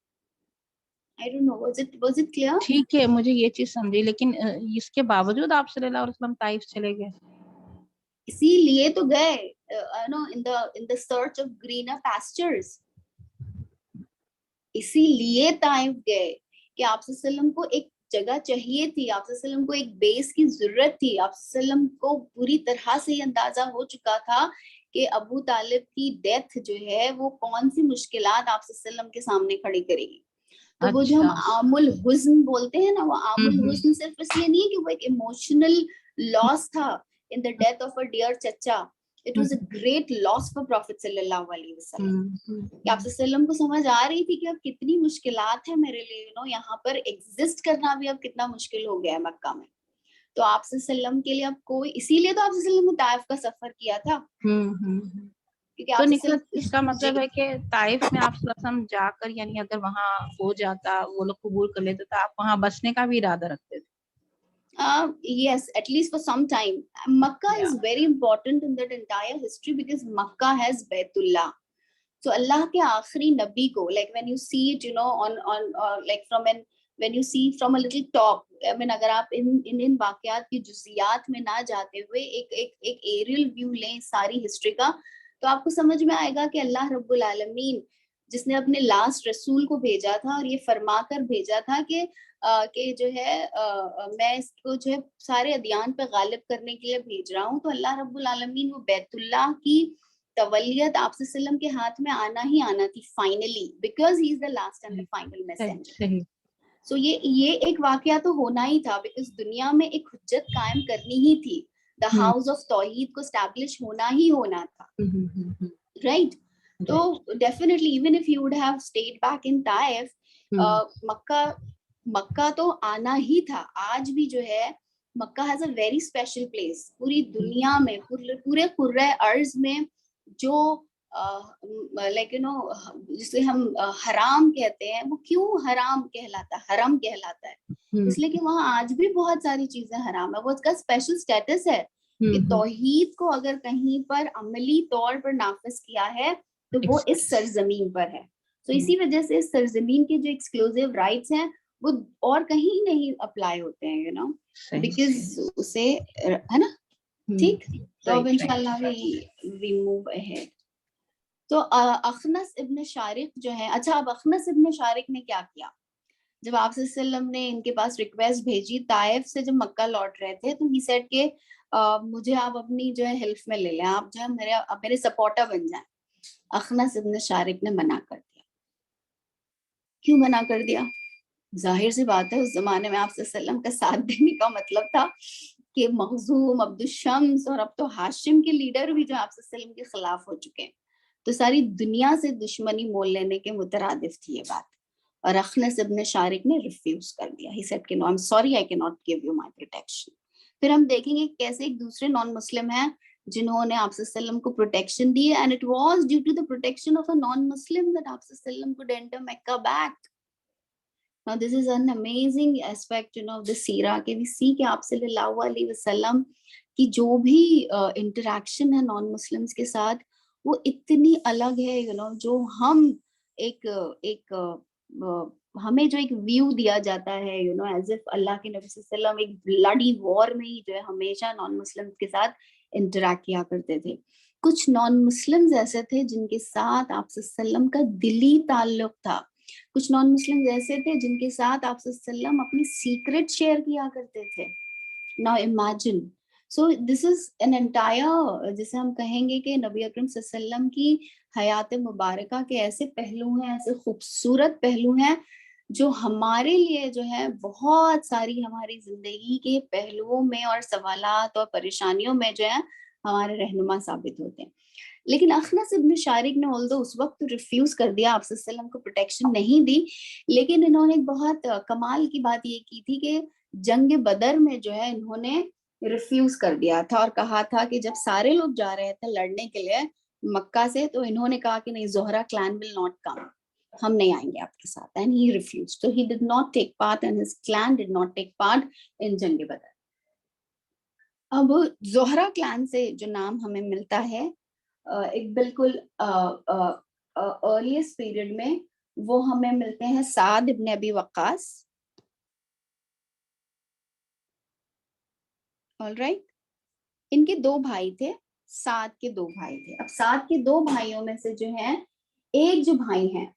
I don't know, was it clear? ठीक है, मुझे ये चीज समझी, लेकिन इसके बावजूद आप सल्लल्लाहु अलैहि वसल्लम ताइफ चले गए। इसीलिए तो गए, no, in the search of greener pastures, इसीलिए ताइफ गए कि आप सल्लम को एक जगह चाहिए थी, आप सल्लम को एक बेस की जरूरत थी। आप सल्लम को पूरी तरह से ये अंदाजा हो चुका था कि अबू तालिब की डेथ जो है वो कौन सी मुश्किलात आप सल्लम के सामने खड़ी करेगी। तो वो जो हम आमुल हुज़्न बोलते हैं ना, वो आमुल हुज़्न सिर्फ इसलिए नहीं है कि वो एक इमोशनल लॉस था in the death of a dear चचा, it was a great loss for Prophet sallallahu alaihi wasallam। कि आप सल्लम को समझ आ रही थी कि अब कितनी मुश्किलात है मेरे लिए, यू नो, यहाँ पर एग्जिस्ट करना भी अब कितना मुश्किल हो गया है मक्का में। तो आप सल्लम के लिए अब कोई, इसीलिए तो आप सल्लम ने ताइफ का सफर किया था। क्योंकि तो निकलत इसका मतलब है कि ताइफ में आप सल्लम जाकर, यानी अगर वहाँ हो जाता, वो लोग कबूल कर लेते, तो आप वहाँ बसने का भी इरादा रखते थे? Yes, at least for some time. Makkah is very important in that entire history because Makkah has Baitullah. So Allah के आखिरी नबी को, like when you see it, you know, on like when you see from a little top, I mean, अगर आप इन वाक़यात की जुज़ियात में ना जाते हुए एक एरियल व्यू लें सारी हिस्ट्री का, तो आपको समझ में आएगा कि अल्लाह रब्बुल आलमीन जिसने अपने लास्ट रसूल को भेजा था और ये फरमा कर भेजा था कि जो है मैं इसको जो है सारे अदियान पे गालिब करने के लिए भेज रहा हूँ, तो अल्लाह रब्बुल आलमीन वो बैतुल्लाह की तवलियत आप सल्लम के हाथ में आना ही आना थी finally, because he is the last and the final messenger. So ये एक वाकया तो होना ही था, बिकॉज दुनिया में एक हुज्जत कायम करनी ही थी, द हाउस ऑफ तौहीद को एस्टैब्लिश होना ही होना था, राइट? तो definitely even if you would have stayed back in Taif, Mecca तो आना ही था। आज भी जो है Mecca has a very special place पूरी दुनिया में, पूरे कुर्रे अर्ज में, जो लाइक यू नो जिसे हम हराम कहते हैं, वो क्यों हराम कहलाता है, हरम कहलाता है, इसलिए कि वहाँ आज भी बहुत सारी चीजें हराम है। वो उसका स्पेशल स्टेटस है कि तौहीद को अगर कहीं पर अमली तौर पर नाफिज किया है तो वो इस सरजमीन पर है। तो इसी वजह से इस सरजमीन के जो एक्सक्लूसिव राइट्स हैं वो और कहीं नहीं अप्लाई होते हैं, यू नो, बिकॉज उसे, है ना, ठीक। तो अब इंशाल्लाह वी मूव अहेड। तो अखनस इब्न शारिक जो है, अच्छा, अब अखनस इब्न शारिक ने क्या किया, जब आप सल्लम ने इनके पास रिक्वेस्ट भेजी ताइफ से, जब मक्का लौट रहे थे, तो ही सेड के मुझे आप अपनी जो है हिल्फ में ले लें, आप जो है मेरे सपोर्टर बन जाएं। अखनस इब्न शारिक ने मना कर दिया। क्यों मना कर दिया? जाहिर सी बात है, उस जमाने में आप सल्लम का साथ देने का मतलब था कि मखजूम, अब्दुशम्स और अब तो हाशिम के लीडर भी जो आप सल्लम के खिलाफ हो चुके हैं, तो सारी दुनिया से दुश्मनी मोल लेने के मुतरादिफ थी ये बात। और अखनस इब्न शारिक ने रिफ्यूज कर दिया। ही सेड कि no, I am sorry, I can not give you my protection. फिर हम देखेंगे कैसे एक दूसरे नॉन मुस्लिम हैं जिन्होंने आप सल्लम को प्रोटेक्शन दी, and it was due to the protection of a non Muslim that आप सल्लम could enter Mecca back. Now this is an amazing aspect, you know, of the सीरा के we see कि आप सल्लल्लाहु अलैहि वसल्लम की जो भी इंटरेक्शन है नॉन मुस्लिम्स के साथ, वो इतनी अलग है, यू नो, जो हम हमें जो एक व्यू दिया जाता है, यू नो, एज इफ अल्लाह के नबी सल्लल्लाहु अलैहि वसल्लम एक ब्लडी वॉर में ही जो है हमेशा नॉन मुस्लिम्स के साथ इंटरेक्ट किया करते थे। कुछ नॉन मुस्लिम्स ऐसे थे जिनके साथ आप सल्लम का दिली ताल्लुक था। कुछ नॉन मुस्लिम्स ऐसे थे जिनके साथ आप सल्लम अपनी सीक्रेट शेयर किया करते थे। Now imagine, so this is an entire, जिसे हम कहेंगे कि नबी अकरम सल्लम की हयात मुबारका के ऐसे पहलू हैं, ऐसे खूबसूरत पहलू हैं जो हमारे लिए जो है बहुत सारी हमारी जिंदगी के पहलुओं में और सवालात और परेशानियों में जो है हमारे रहनुमा साबित होते हैं। लेकिन अखनस इब्न शारिक ने ऑल्दो उस वक्त तो रिफ्यूज कर दिया, आप सल्लम को प्रोटेक्शन नहीं दी, लेकिन इन्होंने एक बहुत कमाल की बात ये की थी कि जंग बदर में जो है इन्होंने रिफ्यूज कर दिया था और कहा था कि जब सारे लोग जा रहे थे लड़ने के लिए मक्का से, तो इन्होंने कहा कि नहीं, Zohra clan will not come, हम नहीं आएंगे आपके साथ, एंड ही रिफ्यूज, तो he did not take part and his clan did not take part in जंग बदर। अब ज़ोहरा क्लैन से जो नाम हमें मिलता है एक बिल्कुल अर्लीस्ट पीरियड में, वो हमें मिलते हैं साद इब्न अबी वक्कास। ऑलराइट, इनके दो भाई थे, साद के दो भाई थे। अब साद के दो भाइयों में से जो है एक जो भाई हैं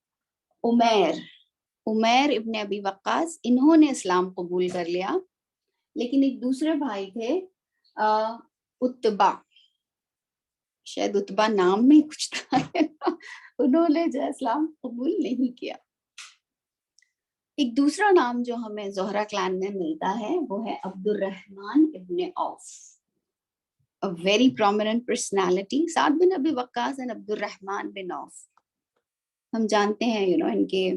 उमैर इब्न अबी वक्कास, इन्होंने इस्लाम कबूल कर लिया। लेकिन एक दूसरे भाई थे उत्तबा, शायद उत्तबा नाम में कुछ था उन्होंने जो इस्लाम कबूल नहीं किया। एक दूसरा नाम जो हमें ज़ोहरा क्लैन में मिलता है वो है Abdurrahman ibn Auf, a very prominent personality, Saad bin Abi Waqqas and Abdurrahman bin Auf. हम जानते हैं इनके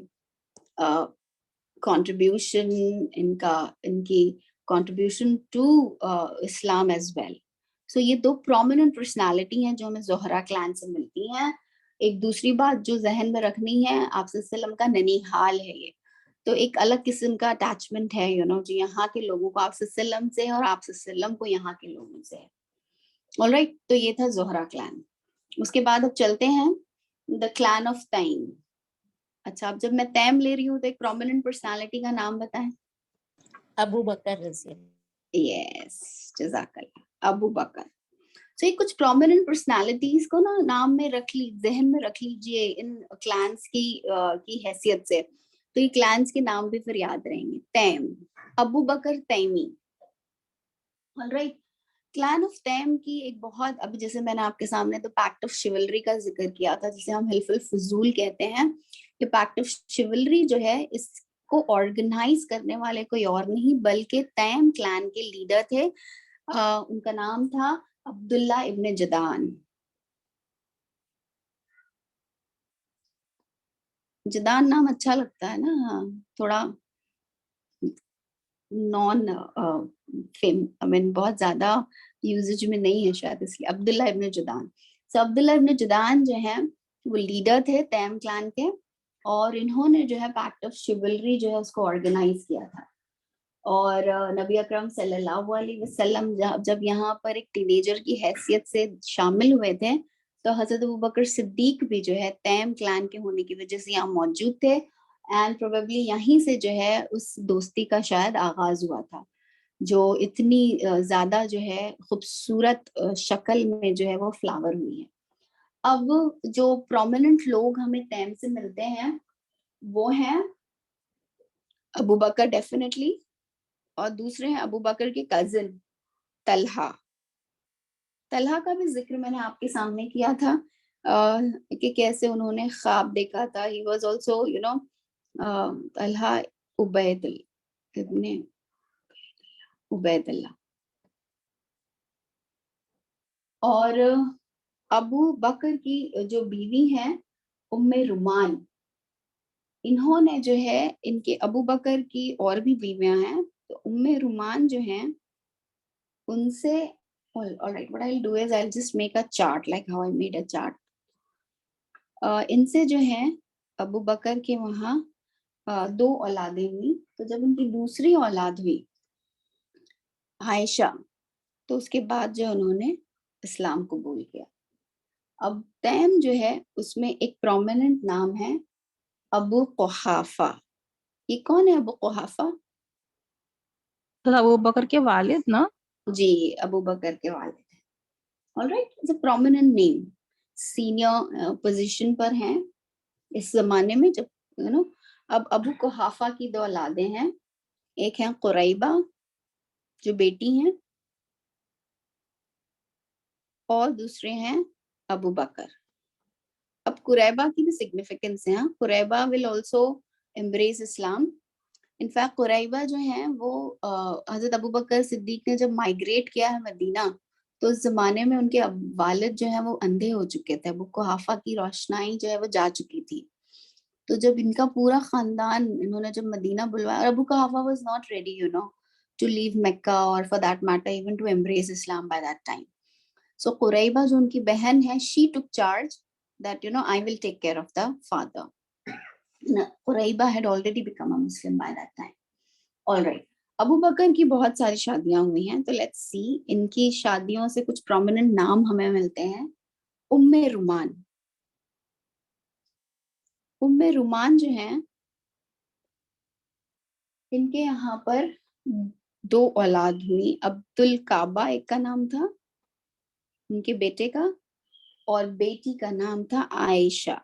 कंट्रीब्यूशन, इनकी contribution to Islam as well. So ये दो प्रोमिनेंट पर्सनालिटी हैं जो हमें ज़ोहरा क्लैन से मिलती हैं। एक दूसरी बात जो जहन में रखनी है, आप सल्लम का ननिहाल है ये, तो एक अलग किस्म का अटैचमेंट है जो यहाँ के लोगों को आप सल्लम से और आप सल्लम को यहाँ के लोगों से है। ऑलराइट, तो ये था ज़ोहरा क्लैन। उसके बाद अब चलते हैं द क्लैन ऑफ तैम। अच्छा, अब जब मैं तैम ले रही हूँ तो एक प्रोमिनेंट पर्सनालिटी का नाम बताएं। अबू बकर रज़ी। यस, जज़ाकल्लाह, अबू बकर। तो ये कुछ प्रोमिनेंट पर्सनालिटीज को ना नाम में रख ली, जहन में रख लीजिए इन क्लैंस की हैसियत से, तो ये क्लैंस के नाम भी फिर याद रहेंगे। तैम, अबू बकर तैमी। ऑलराइट, क्लैन ऑफ तैम की एक बहुत, अभी जैसे मैंने आपके सामने तो पैक्ट ऑफ शिवलरी का जिक्र किया था, जिसे हम हिल्फुल फजूल कहते हैं, कि पैक्ट ऑफ शिवलरी जो है इसको ऑर्गेनाइज करने वाले कोई और नहीं बल्कि तैम क्लैन के लीडर थे। उनका नाम था अब्दुल्ला इब्न जदान। जदान नाम अच्छा लगता है ना, थोड़ा नॉन फेम, आई मीन बहुत ज्यादा यूजेज में नहीं है शायद, इसलिए अब्दुल्ला इब्न जदान। सो अब्दुल्ला इब्न जदान जो है वो लीडर थे तैम क्लैन के, और इन्होंने जो है पैक्ट ऑफ शिवलरी जो है उसको ऑर्गेनाइज किया था। और नबी अकरम सल्लल्लाहु अलैहि वसल्लम जब यहाँ पर एक टीनेजर की हैसियत से शामिल हुए थे, तो हजरत अबू बकर सिद्दीक भी जो है तैम क्लैन के होने की वजह से यहाँ मौजूद थे, एंड प्रोबेबली यहीं से जो है उस दोस्ती का शायद आगाज हुआ था, जो इतनी ज्यादा जो है खूबसूरत शक्ल में जो है वो फ्लावर हुई है। अब जो प्रोमिनेंट लोग हमें तैम से मिलते हैं वो हैं अबू बकर डेफिनेटली, और दूसरे हैं अबू बकर के कजिन तलहा। तलहा का भी जिक्र मैंने आपके सामने किया था कि कैसे उन्होंने ख्वाब देखा था। ही वाज आल्सो तलहा इब्ने उबैदुल्लाह। और अबू बकर की जो बीवी है उम्मे रुमान, इन्होंने जो है, इनके अबू बकर की और भी बीवियां हैं, तो उम्मे रुमान जो हैं उनसे, all right, what I'll do is I'll just make a chart like how I made a chart. इनसे जो है अबू बकर के वहाँ दो औलादें हुई, तो जब उनकी दूसरी औलाद हुई आयशा, तो उसके बाद जो उन्होंने इस्लाम कबूल किया। अब तैम जो है उसमें एक प्रोमिनेंट नाम है अबू कुहाफा। ये कौन है अबू कुहाफा? तो अबू बकर के वालिद ना? जी, अबू बकर के वालिद हैं। Alright, it's a prominent name, senior position पर हैं इस जमाने में जब यू नो। अब अबू कुहाफा की 2 औलादें हैं, एक है कुरैबा जो बेटी हैं, और दूसरे हैं अबू बकर। अब कुरैबा की भी सिग्निफिकेंस है, Quraiba will also embrace Islam. In fact Quraiba जो है वो हजरत अबू बकर सिद्दीक ने जब माइग्रेट किया है मदीना, तो उस जमाने में उनके वालिद जो है वो अंधे हो चुके थे, अबू कुहाफा की रोशनाई जो है वो जा चुकी थी। तो जब इनका पूरा खानदान इन्होंने जब मदीना बुलवाया, और Abu Quhafa was not ready you know to leave Mecca और for that matter even to embrace Islam by that time. So Quraiba जो उनकी बहन है, she took charge that you know I will take care of the father. Quraiba had already become a Muslim by that time. Alright, Abu Bakr की बहुत सारी शादियां हुई हैं, तो लेट्स सी इनकी शादियों से कुछ प्रोमिनेंट नाम हमें मिलते हैं। उम्मे रुमान, उम्मे रुमान जो है इनके यहाँ पर 2 औलाद हुई। अब्दुल काबा एक का नाम था उनके बेटे का, और बेटी का नाम था आयशा।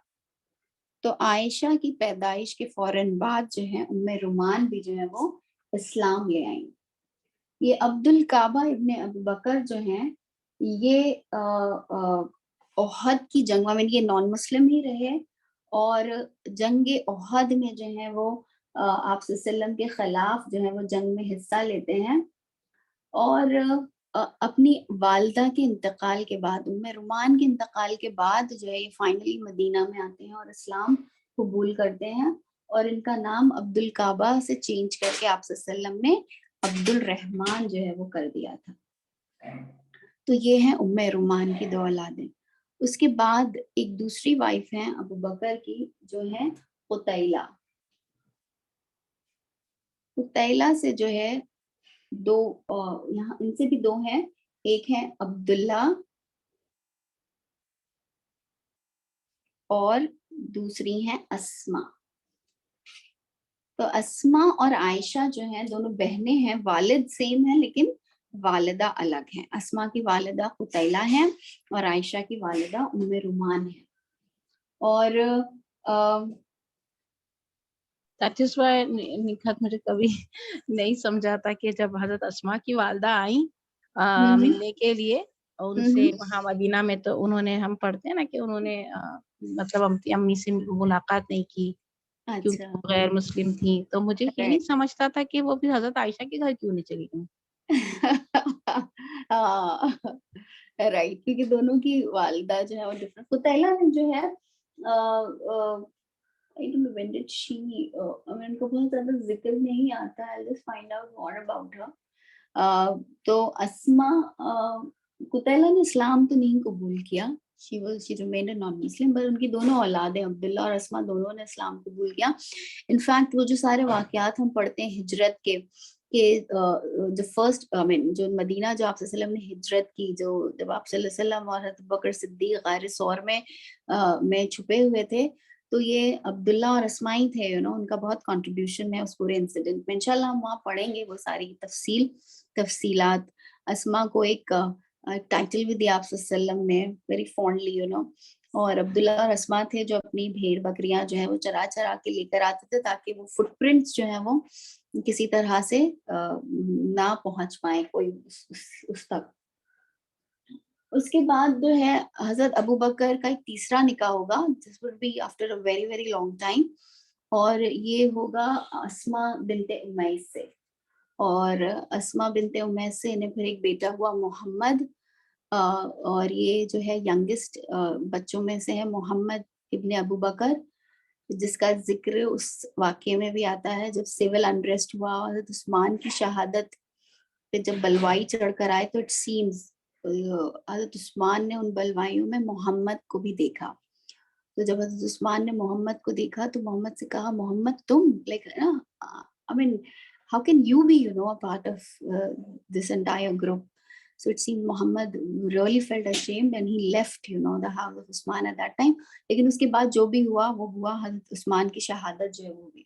तो आयशा की पैदाइश के फौरन बाद जो है उम्मे रुमान भी जो है वो इस्लाम ले आई। ये अब्दुल काबा इब्ने अबू बकर जो हैं, ये ओहद की जंग में ये नॉन मुस्लिम ही रहे, और जंग ओहद में जो है वो आप सल्लल्लाहु के खिलाफ जो है वो जंग में हिस्सा लेते हैं। और अपनी वालदा के इंतकाल के बाद, उम्मे रुमान के इंतकाल के बाद जो है ये फाइनली मदीना में आते हैं और इस्लाम कबूल करते हैं, और इनका नाम अब्दुल काबा से चेंज करके आप सल्लल्लाहु ने अब्दुल रहमान जो है वो कर दिया था। तो ये है उम्मे रुमान की 2 औलादें। उसके बाद एक दूसरी वाइफ है अबू बकर की जो है कुतैला। कुतैला से जो है 2 यहाँ इनसे भी 2 हैं, एक है अब्दुल्ला और दूसरी है अस्मा। तो अस्मा और आयशा जो है दोनों बहनें हैं, वालिद सेम है लेकिन वालिदा अलग है। अस्मा की वालिदा कुतैला है और आयशा की वालिदा उम्मे रुमान है। और दैट इज व्हाई निखत मुझे कभी नहीं समझा था कि जब हजरत अस्मा की वालदा आई मिलने के लिए उनसे वहाँ मदीना में, तो उन्होंने, हम पढ़ते हैं ना कि उन्होंने मतलब अम्मी से मुलाकात नहीं की क्योंकि वो गैर मुस्लिम थी। तो मुझे ये नहीं समझता था कि वो भी हजरत आयशा के घर क्यों नहीं चली गई। राइट, क्योंकि दोनों की वालिदा जो है वो डिफरेंट। कुतैला ने जो है I don't know when did she I mean उनको बहुत ज्यादा जिक्र नहीं आता है, I'll just find out more about her. तो अस्मा कुतैला ने इस्लाम तो नहीं कबूल किया, she remained a non-Muslim, पर उनकी दोनों औलादें अब्दुल्ला और अस्मा दोनों ने इस्लाम कबूल किया। इनफैक्ट वो जो सारे वाकयात हम पढ़ते हैं हिजरत के जो फर्स्ट आई मीन जो मदीना जो आप सल्लल्लाहु अलैहि वसल्लम ने हिजरत की, जो जब आप सल्लल्लाहु अलैहि वसल्लम और हज़रत बकर सिद्दीक गार सौर में छुपे हुए थे, तो ये अब्दुल्ला और अस्माई थे, यू नो, उनका बहुत कंट्रीब्यूशन है उस पूरे इंसिडेंट में। इंशाल्लाह हम वहाँ पढ़ेंगे वो सारी तफसीलात। अस्मा को एक टाइटल भी दिया आप सल्लल्लाहु अलैहि वसल्लम ने वेरी फॉन्डली, यू नो, और अब्दुल्ला और अस्मा थे जो अपनी भेड़ बकरियां जो है वो चरा चरा के लेकर आते थे ताकि वो फुटप्रिंट्स जो है वो किसी तरह से ना पहुंच पाए कोई उस तक। उसके बाद जो है हजरत अबू बकर का एक तीसरा निकाह होगा, this would be after a very very long time, और ये होगा अस्मा बिनते उमैस से। और अस्मा बिनते उमैस से इन्हें फिर एक बेटा हुआ मोहम्मद, और ये जो है यंगेस्ट बच्चों में से है मोहम्मद इब्ने अबू बकर, जिसका जिक्र उस वाक्य में भी आता है जब सिविल अनरेस्ट हुआ और उस्मान की शहादत पे जब बलवाई चढ़कर आए, तो इट सीम्स हजरत उस्मान ने उन बलवाइयों में मोहम्मद को भी देखा। तो जब हजरत उस्मान ने मोहम्मद को देखा तो मोहम्मद से कहा, मोहम्मद तुम, लाइक ना, I mean how can you be you know a part of this entire group. So it seemed Muhammad really felt ashamed and he left, you know, the house of Usman at that time. लेकिन उसके बाद जो भी हुआ वो हुआ, हजरत उस्मान की शहादत जो है वो हुई।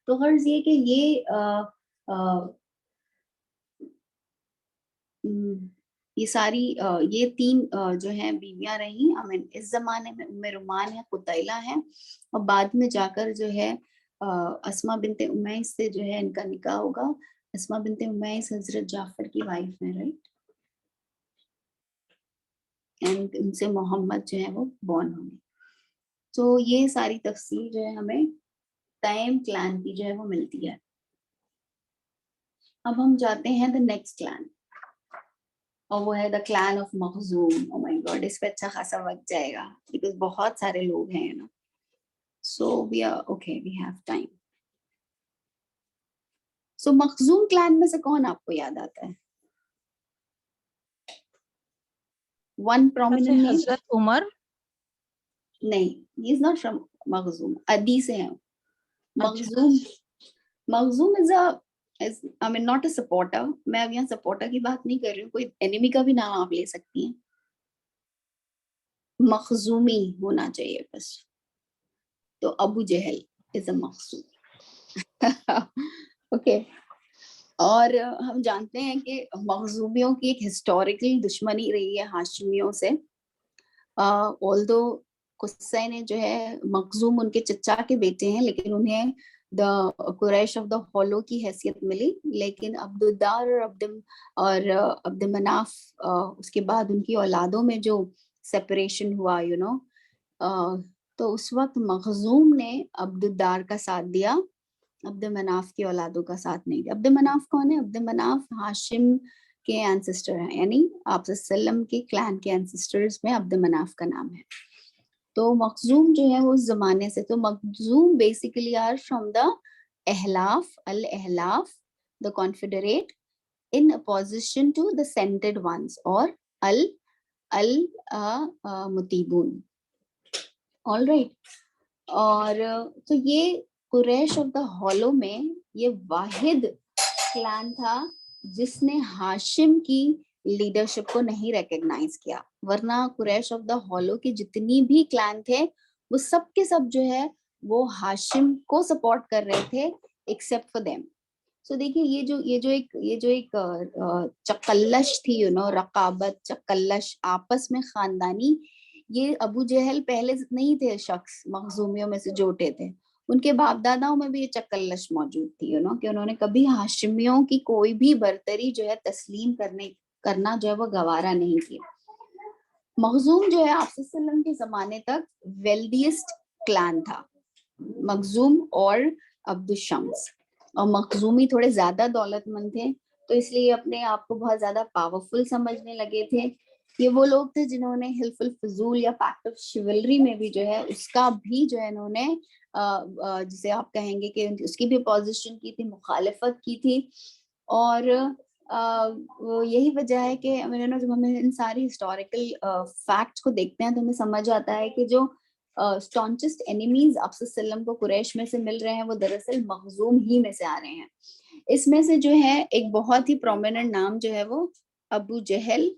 तो गर्ज ये कि ये सारी ये 3 जो है बीवियां रही। आई मीन इस जमाने में उम्मे रुमान है, कुतैला है, और बाद में जाकर जो है अस्मा बिनते उमैस से जो है इनका निकाह होगा। अस्मा बिनते उमैस हजरत जाफर की वाइफ है, राइट, एंड उनसे मोहम्मद जो है वो बॉर्न होंगे। तो ये सारी तफसील जो है हमें तैम क्लैन की जो है वो मिलती है। अब हम जाते हैं द नेक्स्ट क्लैन, और वो है the clan of Makhzum. Oh my God, इस पे अच्छा खासा वक्त जाएगा बिकॉज बहुत सारे लोग हैं ना। So we are okay, we have time. So Makhzum clan में से कौन आपको याद आता है? One prominent name? हजरत उमर। नहीं, he is not from Makhzum, Adi से है। Makhzum, Makhzum is a I mean not a supporter. मैं अब यहाँ सपोर्टर की बात नहीं कर रही हूँ, कोई एनिमी का भी नाम आप ले सकती हैं, मखजूमी होना चाहिए बस। तो अबू जहल इज अ मखजूम। ओके। और हम जानते हैं कि मखजूमियों की एक हिस्टोरिकल दुश्मनी रही है हाशिमियों से। ऑल्दो कुस्सै ने जो है, मखजूम उनके चचा के बेटे हैं, लेकिन उन्हें the Quraysh of the hollow की हैसियत मिली। लेकिन अब्दुद्दार और अब्द मनाफ, उसके बाद उनकी औलादों में जो सेपरेशन हुआ, यू नो, तो उस वक्त मखजूम ने अब्दुद्दार का साथ दिया, अब्द मनाफ की औलादों का साथ नहीं दिया। अब्द मनाफ कौन है? अब्द मनाफ हाशिम के एंसेस्टर हैं, यानी आप सल्लम के क्लैन के एंसेस्टर्स में अब्द मनाफ का नाम है। तो मखजूम जो है वो उस जमाने से, तो Makhzum basically are from the Ahlaf, al Ahlaf, the confederate, in opposition to the scented once, और अल अल मुतीबून। All right. और तो ये कुरैश ऑफ द हॉलो में ये वाहिद क्लैन था जिसने हाशिम की लीडरशिप को नहीं रिकॉग्नाइज किया, वरना कुरैश ऑफ द हॉलो के जितनी भी क्लैन थे वो सब के सब जो है वो हाशिम को सपोर्ट कर रहे थे, एक्सेप्ट फॉर देम। सो देखिए, ये जो एक चकल्लश थी, यू नो, रकाबत, चकल्लश, आपस में खानदानी, ये अबू जहल पहले नहीं थे शख्स मखजूमियों में से जो उठे थे, उनके बाप दादाओं में भी ये चकल्लश मौजूद थी, यू नो, कि उन्होंने कभी हाशिमियों की कोई भी बर्तरी जो है तस्लीम करना जो है वो गवारा नहीं किया। मखजूम जो है आप सल्लल्लाहु अलैहि वसल्लम के जमाने तक वेल्दिएस्ट क्लैन था, मखजूम और अब्दुल शम्स। और मखजूमी थोड़े ज्यादा दौलतमंद थे, तो इसलिए अपने आप को बहुत ज्यादा पावरफुल समझने लगे थे। ये वो लोग थे जिन्होंने हिल्फुल फजूल या पैक्ट ऑफ शिवलरी में भी जो है उसका भी जो है इन्होंने जिसे आप कहेंगे कि उसकी भी अपोजिशन की थी, मुखालिफत की थी। और यही वजह है कि जब हमें इन सारी हिस्टोरिकल फैक्ट्स को देखते हैं तो हमें समझ आता है कि जो स्टॉन्चेस्ट एनिमीज आप सल्लम को कुरैश में से मिल रहे हैं वो दरअसल मखजूम ही में से आ रहे हैं। इसमें से जो है एक बहुत ही प्रोमिनेंट नाम जो है वो अबू जहल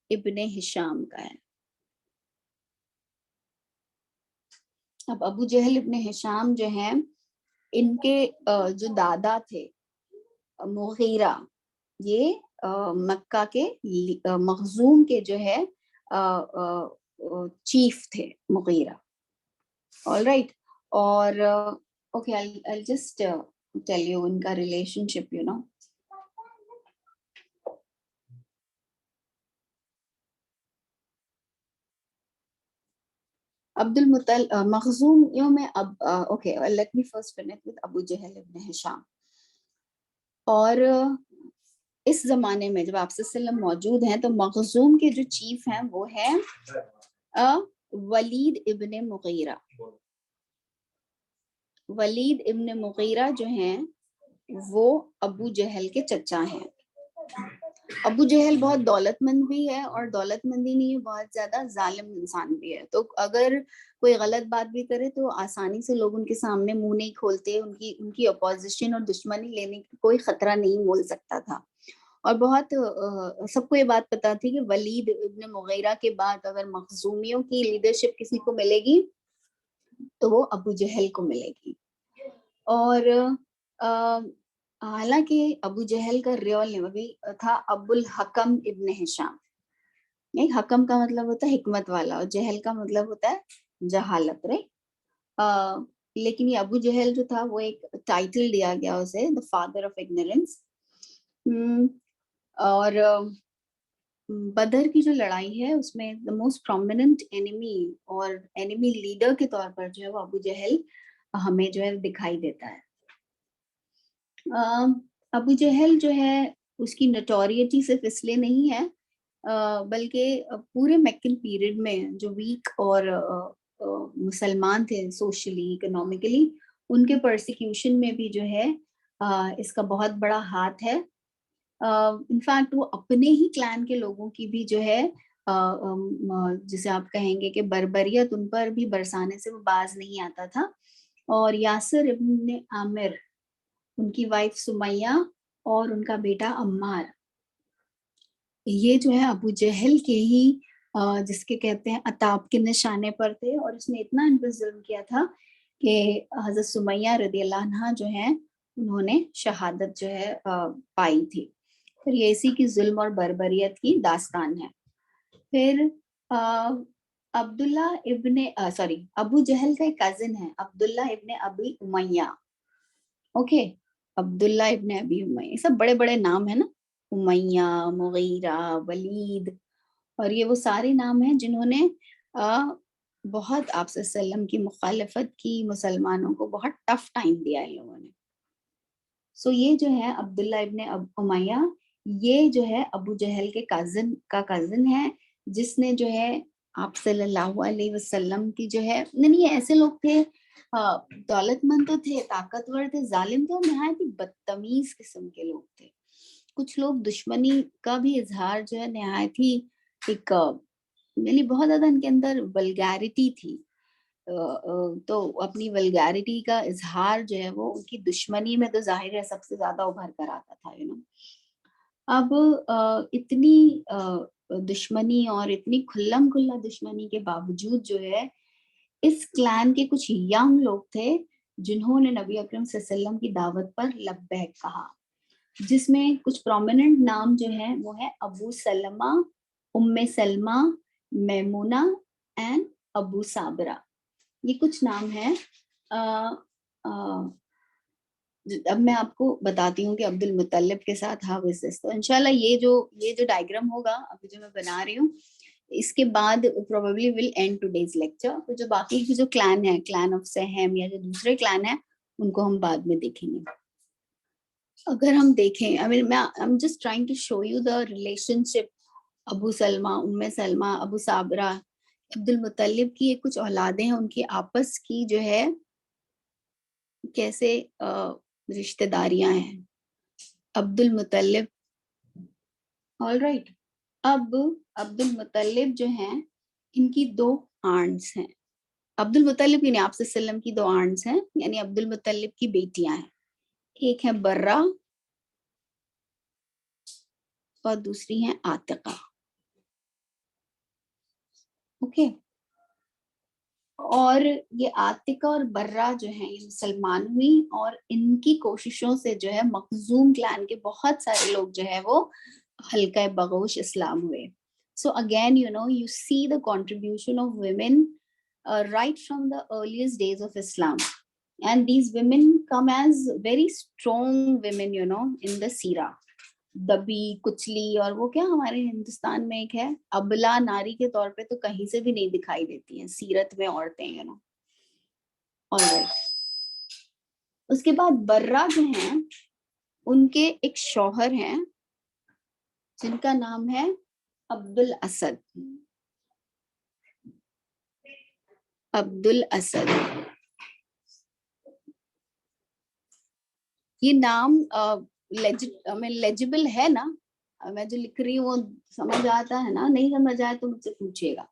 इब्ने हिशाम का है। अब अबू जहल इब्ने हिशाम जो है, इनके जो दादा थे मुगीरा, ये मक्का के मखजूम के जो है चीफ थे मुगीरा। All right. और okay, I'll just tell you इनका relationship, you know. Abdul Mutal मखजूमियों में अब okay, let me first finish with Abu Jahl ibn Hisham. और इस जमाने में जब आप सल्लम मौजूद हैं तो मखजूम के जो चीफ हैं वो है वलीद इब्ने मुगीरा। वलीद इब्ने मुगीरा जो हैं वो अबू जहल के चचा हैं। अबू जहल बहुत दौलतमंद भी है, और दौलतमंदी नहीं है, बहुत ज्यादा जालिम इंसान भी है। तो अगर कोई गलत बात भी करे तो आसानी से लोग उनके सामने मुंह नहीं खोलते, उनकी अपोजिशन और दुश्मनी लेने की कोई खतरा नहीं मोल सकता था। और बहुत सबको ये बात पता थी कि वलीद इब्न मुगीरा के बाद अगर मखजूमियों की लीडरशिप किसी को मिलेगी तो वो अबू जहल को मिलेगी। और हालांकि अबू जहल का रियल नेम अभी था अबुल हकम इब्न हिशाम। नहीं, हकम का मतलब होता है हिकमत वाला और जहल का मतलब होता है जहालत, राइट। लेकिन ये अबू जहल जो था वो एक टाइटल दिया गया उसे, द फादर ऑफ इग्नोरेंस। और बदर की जो लड़ाई है उसमें द मोस्ट प्रोमिनेंट एनिमी और एनिमी लीडर के तौर पर जो है वो अबू जहल हमें जो है दिखाई देता है। अबू जहल जो है उसकी नटोरियटी सिर्फ इसलिए नहीं है बल्कि पूरे मैकन पीरियड में जो वीक और मुसलमान थे सोशली इकोनॉमिकली, उनके परसिक्यूशन में भी जो है इसका बहुत बड़ा हाथ है। इनफैक्ट वो अपने ही क्लैन के लोगों की भी जो है जिसे आप कहेंगे कि बर्बरियत उन पर भी बरसाने से वो बाज नहीं आता था। और यासिर इब्न आमिर, उनकी वाइफ सुमैया और उनका बेटा अम्मार, ये जो है अबू जहल के ही जिसके कहते हैं अताब के निशाने पर थे। और उसने इतना इन पर जुल्म किया था कि हजरत सुमैया रदियल्लाहु अन्हा जो है उन्होंने शहादत जो है पाई थी। फिर ये इसी की जुल्म और बर्बरियत की दास्तान है। फिर अब्दुल्ला इब्ने सॉरी अबू जहल का एक कजिन है अब्दुल्ला इब्ने अबी उमैया। ओके, अब्दुल्ला इब्ने अबी उमैया, ये सब बड़े बड़े नाम है ना, उमैया, मुगीरा, वलीद, और ये वो सारे नाम हैं जिन्होंने बहुत आप सल्लम की मुखालफत की, मुसलमानों को बहुत टफ टाइम दिया इन लोगों ने। सो ये जो है अब्दुल्ला इब्ने उमैया, ये जो है अबू जहल के कजिन है, जिसने जो है आप सल्लल्लाहु अलैहि वसल्लम की जो है, नहीं ऐसे लोग थे दौलतमंद तो थे, ताकतवर थे, जालिम थे, और नहायत ही बदतमीज किस्म के लोग थे। कुछ लोग दुश्मनी का भी इजहार जो है नहायत ही एक यानी बहुत ज्यादा इनके अंदर वल्गैरिटी थी। तो अपनी वल्गैरिटी का इजहार जो है वो उनकी दुश्मनी में तो जाहिर है सबसे ज्यादा उभर कर आता था, अब इतनी दुश्मनी और इतनी खुल्लम खुल्ला दुश्मनी के बावजूद जो है इस क्लैन के कुछ यंग लोग थे जिन्होंने नबी अकरम सल्लल्लाहु अलैहि वसल्लम की दावत पर लब्बैक कहा, जिसमें कुछ प्रोमिनेंट नाम जो है वो है Abu Salama, Umm Salma, Maimoona and Abu Sabra. ये कुछ नाम है। अब मैं आपको बताती हूँ कि अब्दुल मुत्तलिब के साथ हाउ इज दिस। तो इंशाल्लाह ये जो डायग्राम होगा अभी जो मैं बना रही हूँ, इसके बाद probably will and today's lecture. तो जो बाकी की जो क्लैन है, क्लैन ऑफ सहम या जो दूसरे क्लैन है, उनको हम बाद में देखेंगे। अगर हम देखें, I mean I am just trying to show you the relationship Abu Salama, Umm Salama, Abu Sabra, Abdul Muttalib की ये कुछ औलादें हैं, उनकी आपस की जो है कैसे रिश्तेदारियां हैं। Abdul मुत्तलिब, all right. अब अब्दुल मुत्तलिब जो हैं, इनकी 2 आंट्स हैं। अब्दुल मुत्तलिब की नहीं, आप सल्लम की 2 आंट्स हैं, यानी अब्दुल मुत्तलिब की बेटियां हैं। एक है बर्रा और दूसरी है आतिका। ओके, और ये आतिका और बर्रा जो है ये मुसलमान हुई, और इनकी कोशिशों से जो है मखजूम क्लैन के बहुत सारे लोग जो है वो हल्का बगोश इस्लाम हुए। So again you see the contribution of women right from the earliest days of Islam, and these women come as very strong women in the सीरा। दबी कुचली, और वो क्या हमारे हिंदुस्तान में एक है अबला नारी के तौर पे तो कहीं से भी नहीं दिखाई देती हैं सीरत में औरतें, ऑलराइट। उसके बाद बर्रा जो हैं, उनके एक शौहर हैं जिनका नाम है अब्दुल असद। अब्दुल असद, ये नाम लेजिबल है ना? मैं जो लिख रही हूँ वो समझ आता है ना? नहीं समझ आए तो मुझसे पूछिएगा।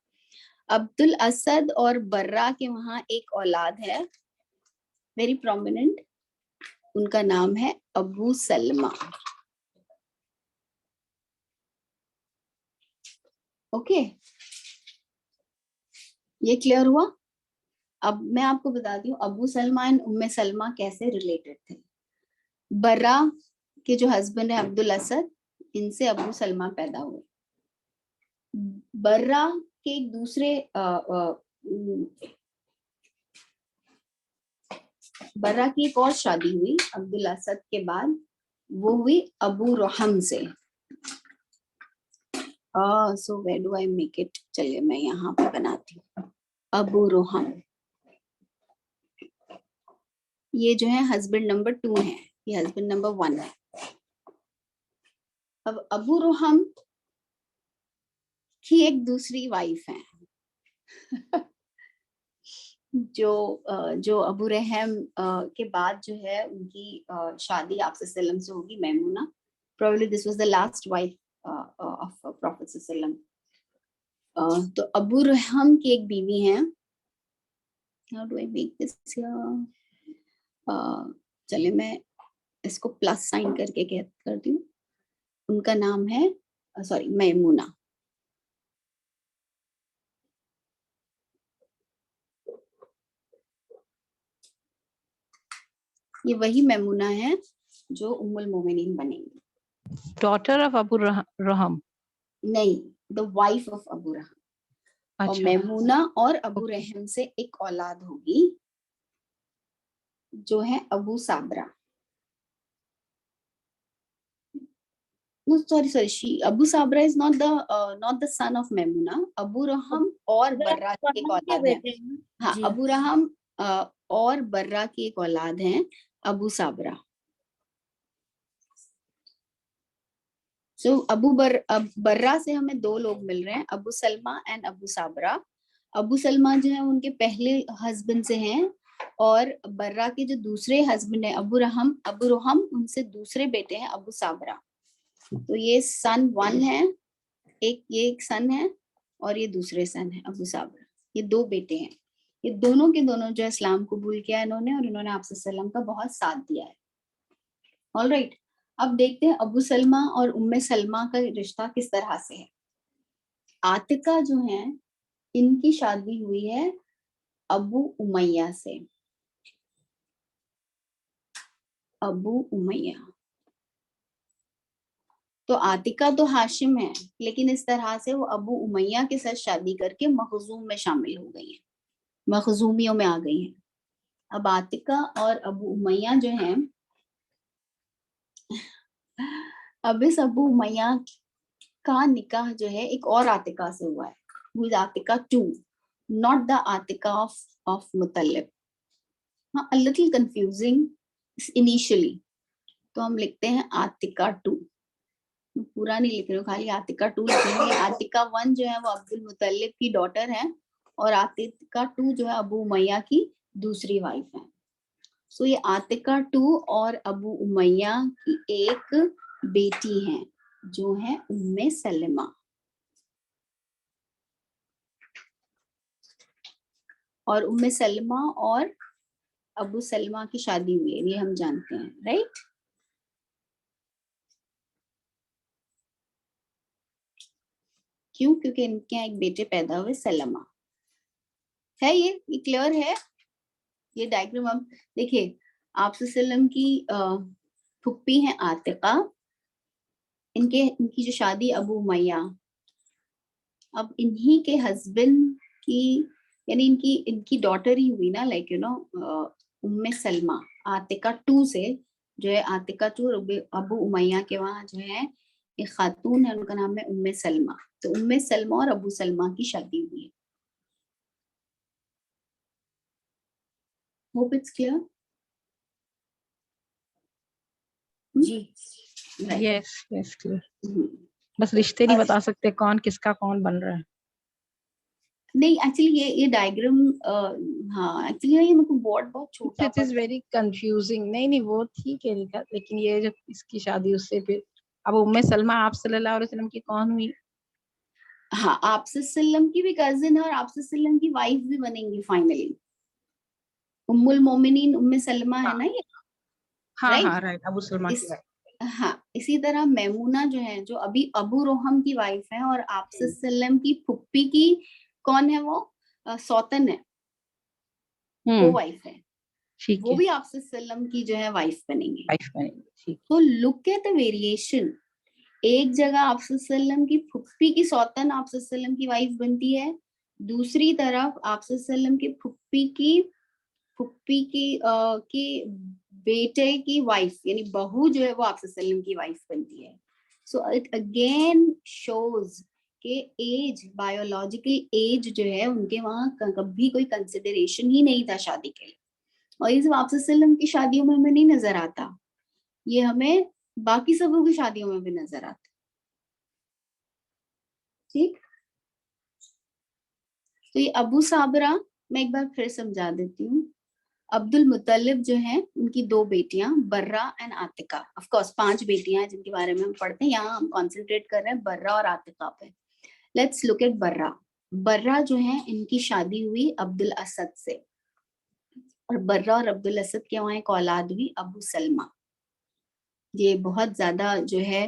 अब्दुल असद और बर्रा के वहां एक औलाद है वेरी प्रोमिनेंट, उनका नाम है अबू सलमा। ओके, ये क्लियर हुआ? अब मैं आपको बताती हूँ अबू सलमा एंड उम्मे सलमा कैसे रिलेटेड थे। बर्रा के जो हस्बैंड है अब्दुल असद, इनसे अबू सलमा पैदा हुए। बर्रा के एक दूसरे बर्रा की एक और शादी हुई अब्दुल असद के बाद, वो हुई अबू रोहम से। So where do I make it, चलिए मैं यहाँ पे बनाती हूँ। अबू रोहम, ये जो है हस्बैंड नंबर 2 है, ये हस्बैंड नंबर 1 है। अब अबू रोहम की एक दूसरी वाइफ है जो अबू रहम के बाद जो है उनकी शादी आप सल्लम से होगी, Maimoona. Probably this was the last wife of Prophet सल्लम। तो अबू रहम की एक बीवी है। How do I make this here? चलिए मैं इसको प्लस साइन करके करती हूँ। उनका नाम है सॉरी मैमूना। ये वही मैमूना है जो उम्मुल मोमिनीन बनेंगी। डॉटर ऑफ अबू रहम? नहीं, द वाइफ ऑफ अबू रहम। अच्छा। और मैमूना और अबू रहम से एक औलाद होगी जो है Abu Sabra. No, sorry. Abu Sabra is not the son of Maimuna. Abu Raham और बर्रा की एक औलाद है। हाँ, अबू रहम और बर्रा की एक औलाद है अबू साबरा। बर्रा से हमें 2 लोग मिल रहे हैं, अबू सलमा एंड अबू साबरा। अबू सलमा जो है उनके पहले हस्बैंड से हैं, और बर्रा के जो दूसरे हस्बैंड है अबू रोहम, उनसे दूसरे बेटे हैं अबू साबरा। तो ये सन 1 है, ये एक सन है और ये दूसरे सन है अबू साबरा। ये 2 बेटे हैं। ये दोनों के दोनों जो इस्लाम कबूल किया इन्होंने, और इन्होंने आप सल्लम का बहुत साथ दिया है। ऑलराइट, अब देखते हैं अबू सलमा और उम्मे सलमा का रिश्ता किस तरह से है। आतिका जो है, इनकी शादी हुई है अबू उमैया से। अबू उमैया, तो आतिका तो हाशिम है, लेकिन इस तरह से वो अबू उमैया के साथ शादी करके मखजूम में शामिल हो गई है, मखजूमियों में आ गई हैं। अब आतिका और अबू उमैया जो हैं, अब इस अबू उमैया का निकाह जो है एक और आतिका से हुआ है, वो Atika 2, not the Atika of Muttalib. हाँ, a little confusing initially, तो हम लिखते हैं आतिका 2। पूरा नहीं लिख रही हूँ, खाली आतिका 2 लिख रही हूँ। आतिका 1 जो है वो अब्दुल मुतल्लिब की डॉटर है, और आतिका 2 जो है अबू उमैया की दूसरी वाइफ है। सो ये आतिका 2 और अबू उमैया की एक बेटी है जो है उम्मे सलमा। और उम्मे सलमा और अबू सलमा की शादी हुई है, ये हम जानते हैं, राइट। क्यों? क्योंकि इनके यहाँ एक बेटे पैदा हुए सलमा। है ये क्लियर है? ये डायग्राम अब देखिए, आप सल्लम की फुप्पी है आतिका, इनकी जो शादी अबू उमैया, अब इन्हीं के हस्बैंड की, यानी इनकी डॉटर ही हुई ना, लाइक उम्मे सलमा। आतिका 2 से जो है, आतिका 2 अबू उमैया के वहां जो है एक खातून है, उनका नाम है उम्मे सलमा। तो उम्मे सलमा और अबू सलमा की शादी हुई है। Hope it's clear. जी। Yes clear. बस रिश्ते नहीं बता सकते कौन किसका कौन बन रहा है। नहीं, एक्चुअली ये डायग्राम, हाँ एक्चुअली ये मेरे को बहुत छोटा, इट इज वेरी कंफ्यूजिंग। नहीं वो ठीक है निकाल, लेकिन ये जो इसकी शादी उससे फिर अब उम्मे सलमा आप सल्लल्लाहु अलैहि वसल्लम की कौन हुई? हाँ, आप सल्लम की भी कजिन है और आप सल्लम की वाइफ भी बनेंगी फाइनली। उम्मुल मोमिनीन उम्मे सलमा है ना ये, राइट, अबू सलमा की वाइफ। हाँ, इसी तरह मैमूना जो है, जो अभी अबू रोहम की वाइफ है, और आप सल्लम की फुप्पी की कौन है वो? सौतन है, वो वाइफ है। ठीक वो है, भी आप सल्लम की जो है वाइफ बनेंगे। वाइफ बनेगी, ठीक। तो लुक एट द वेरिएशन, एक जगह आप सल्लम की फुप्पी की सौतन आप सल्लम की वाइफ बनती है, दूसरी तरफ आप सल्लम की फुप्पी की बेटे की वाइफ यानी बहू जो है वो आप सल्लम की वाइफ बनती है। सो इट अगेन शोज कि एज, बायोलॉजिकल एज जो है उनके वहां कभी कोई कंसिडरेशन ही नहीं था शादी के लिए। और ये सब आप सल्लम की शादियों में हमें नहीं नजर आता, ये हमें बाकी सबों की शादियों में भी नजर आता। ठीक, तो ये अबू साबरा मैं एक बार फिर समझा देती हूँ। अब्दुल मुत्तलिब जो है उनकी दो बेटियां बर्रा एंड आतिका, ऑफ कोर्स 5 बेटियां हैं जिनके बारे में हम पढ़ते हैं, यहाँ हम कंसंट्रेट कर रहे हैं बर्रा और आतिका पे। लेट्स लुक एट बर्रा। बर्रा जो है इनकी शादी हुई अब्दुल असद से, और बर्रा और अब्दुल असद के वहां एक औलाद हुई अबू सलमा। ये बहुत ज्यादा जो है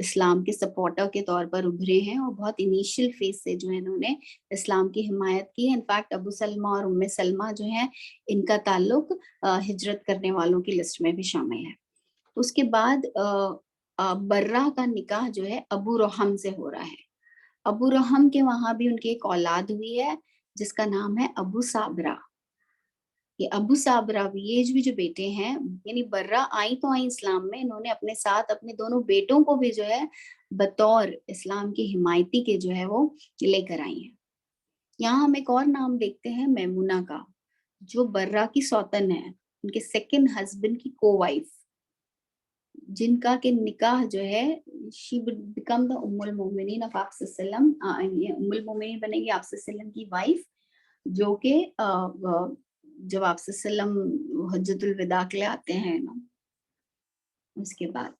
इस्लाम के सपोर्टर के तौर पर उभरे हैं और बहुत इनिशियल फेज से जो है इन्होंने इस्लाम की हिमायत की है। इनफैक्ट अबू सलमा और उम्मे सलमा जो है इनका ताल्लुक हिजरत करने वालों की लिस्ट में भी शामिल है। उसके बाद बर्रा का निकाह जो है अबू रोहम से हो रहा है। अबू रोहम के वहां भी उनकी एक औलाद हुई है जिसका नाम है अबू साबरा। ये अबू साबरा भी, ये भी जो बेटे हैं, यानी बर्रा आई तो आई इस्लाम में, इन्होंने अपने साथ अपने दोनों बेटों को भी जो है बतौर इस्लाम की हिमायती के जो है वो लेकर आई हैं। यहाँ हम एक और नाम देखते हैं मैमुना का, जो बर्रा की सौतन है, उनके सेकंड हस्बैंड की को वाइफ, जिनका के निकाह जो है शी वुड बिकम द उम्मुल मोमिनीन ऑफ आप सल्लम, उम्मुल मोमिनीन बनेगी आप सल्लम की वाइफ, जो के जब आप सल्लम हज्जतुल विदा के लिए आते हैं ना उसके बाद।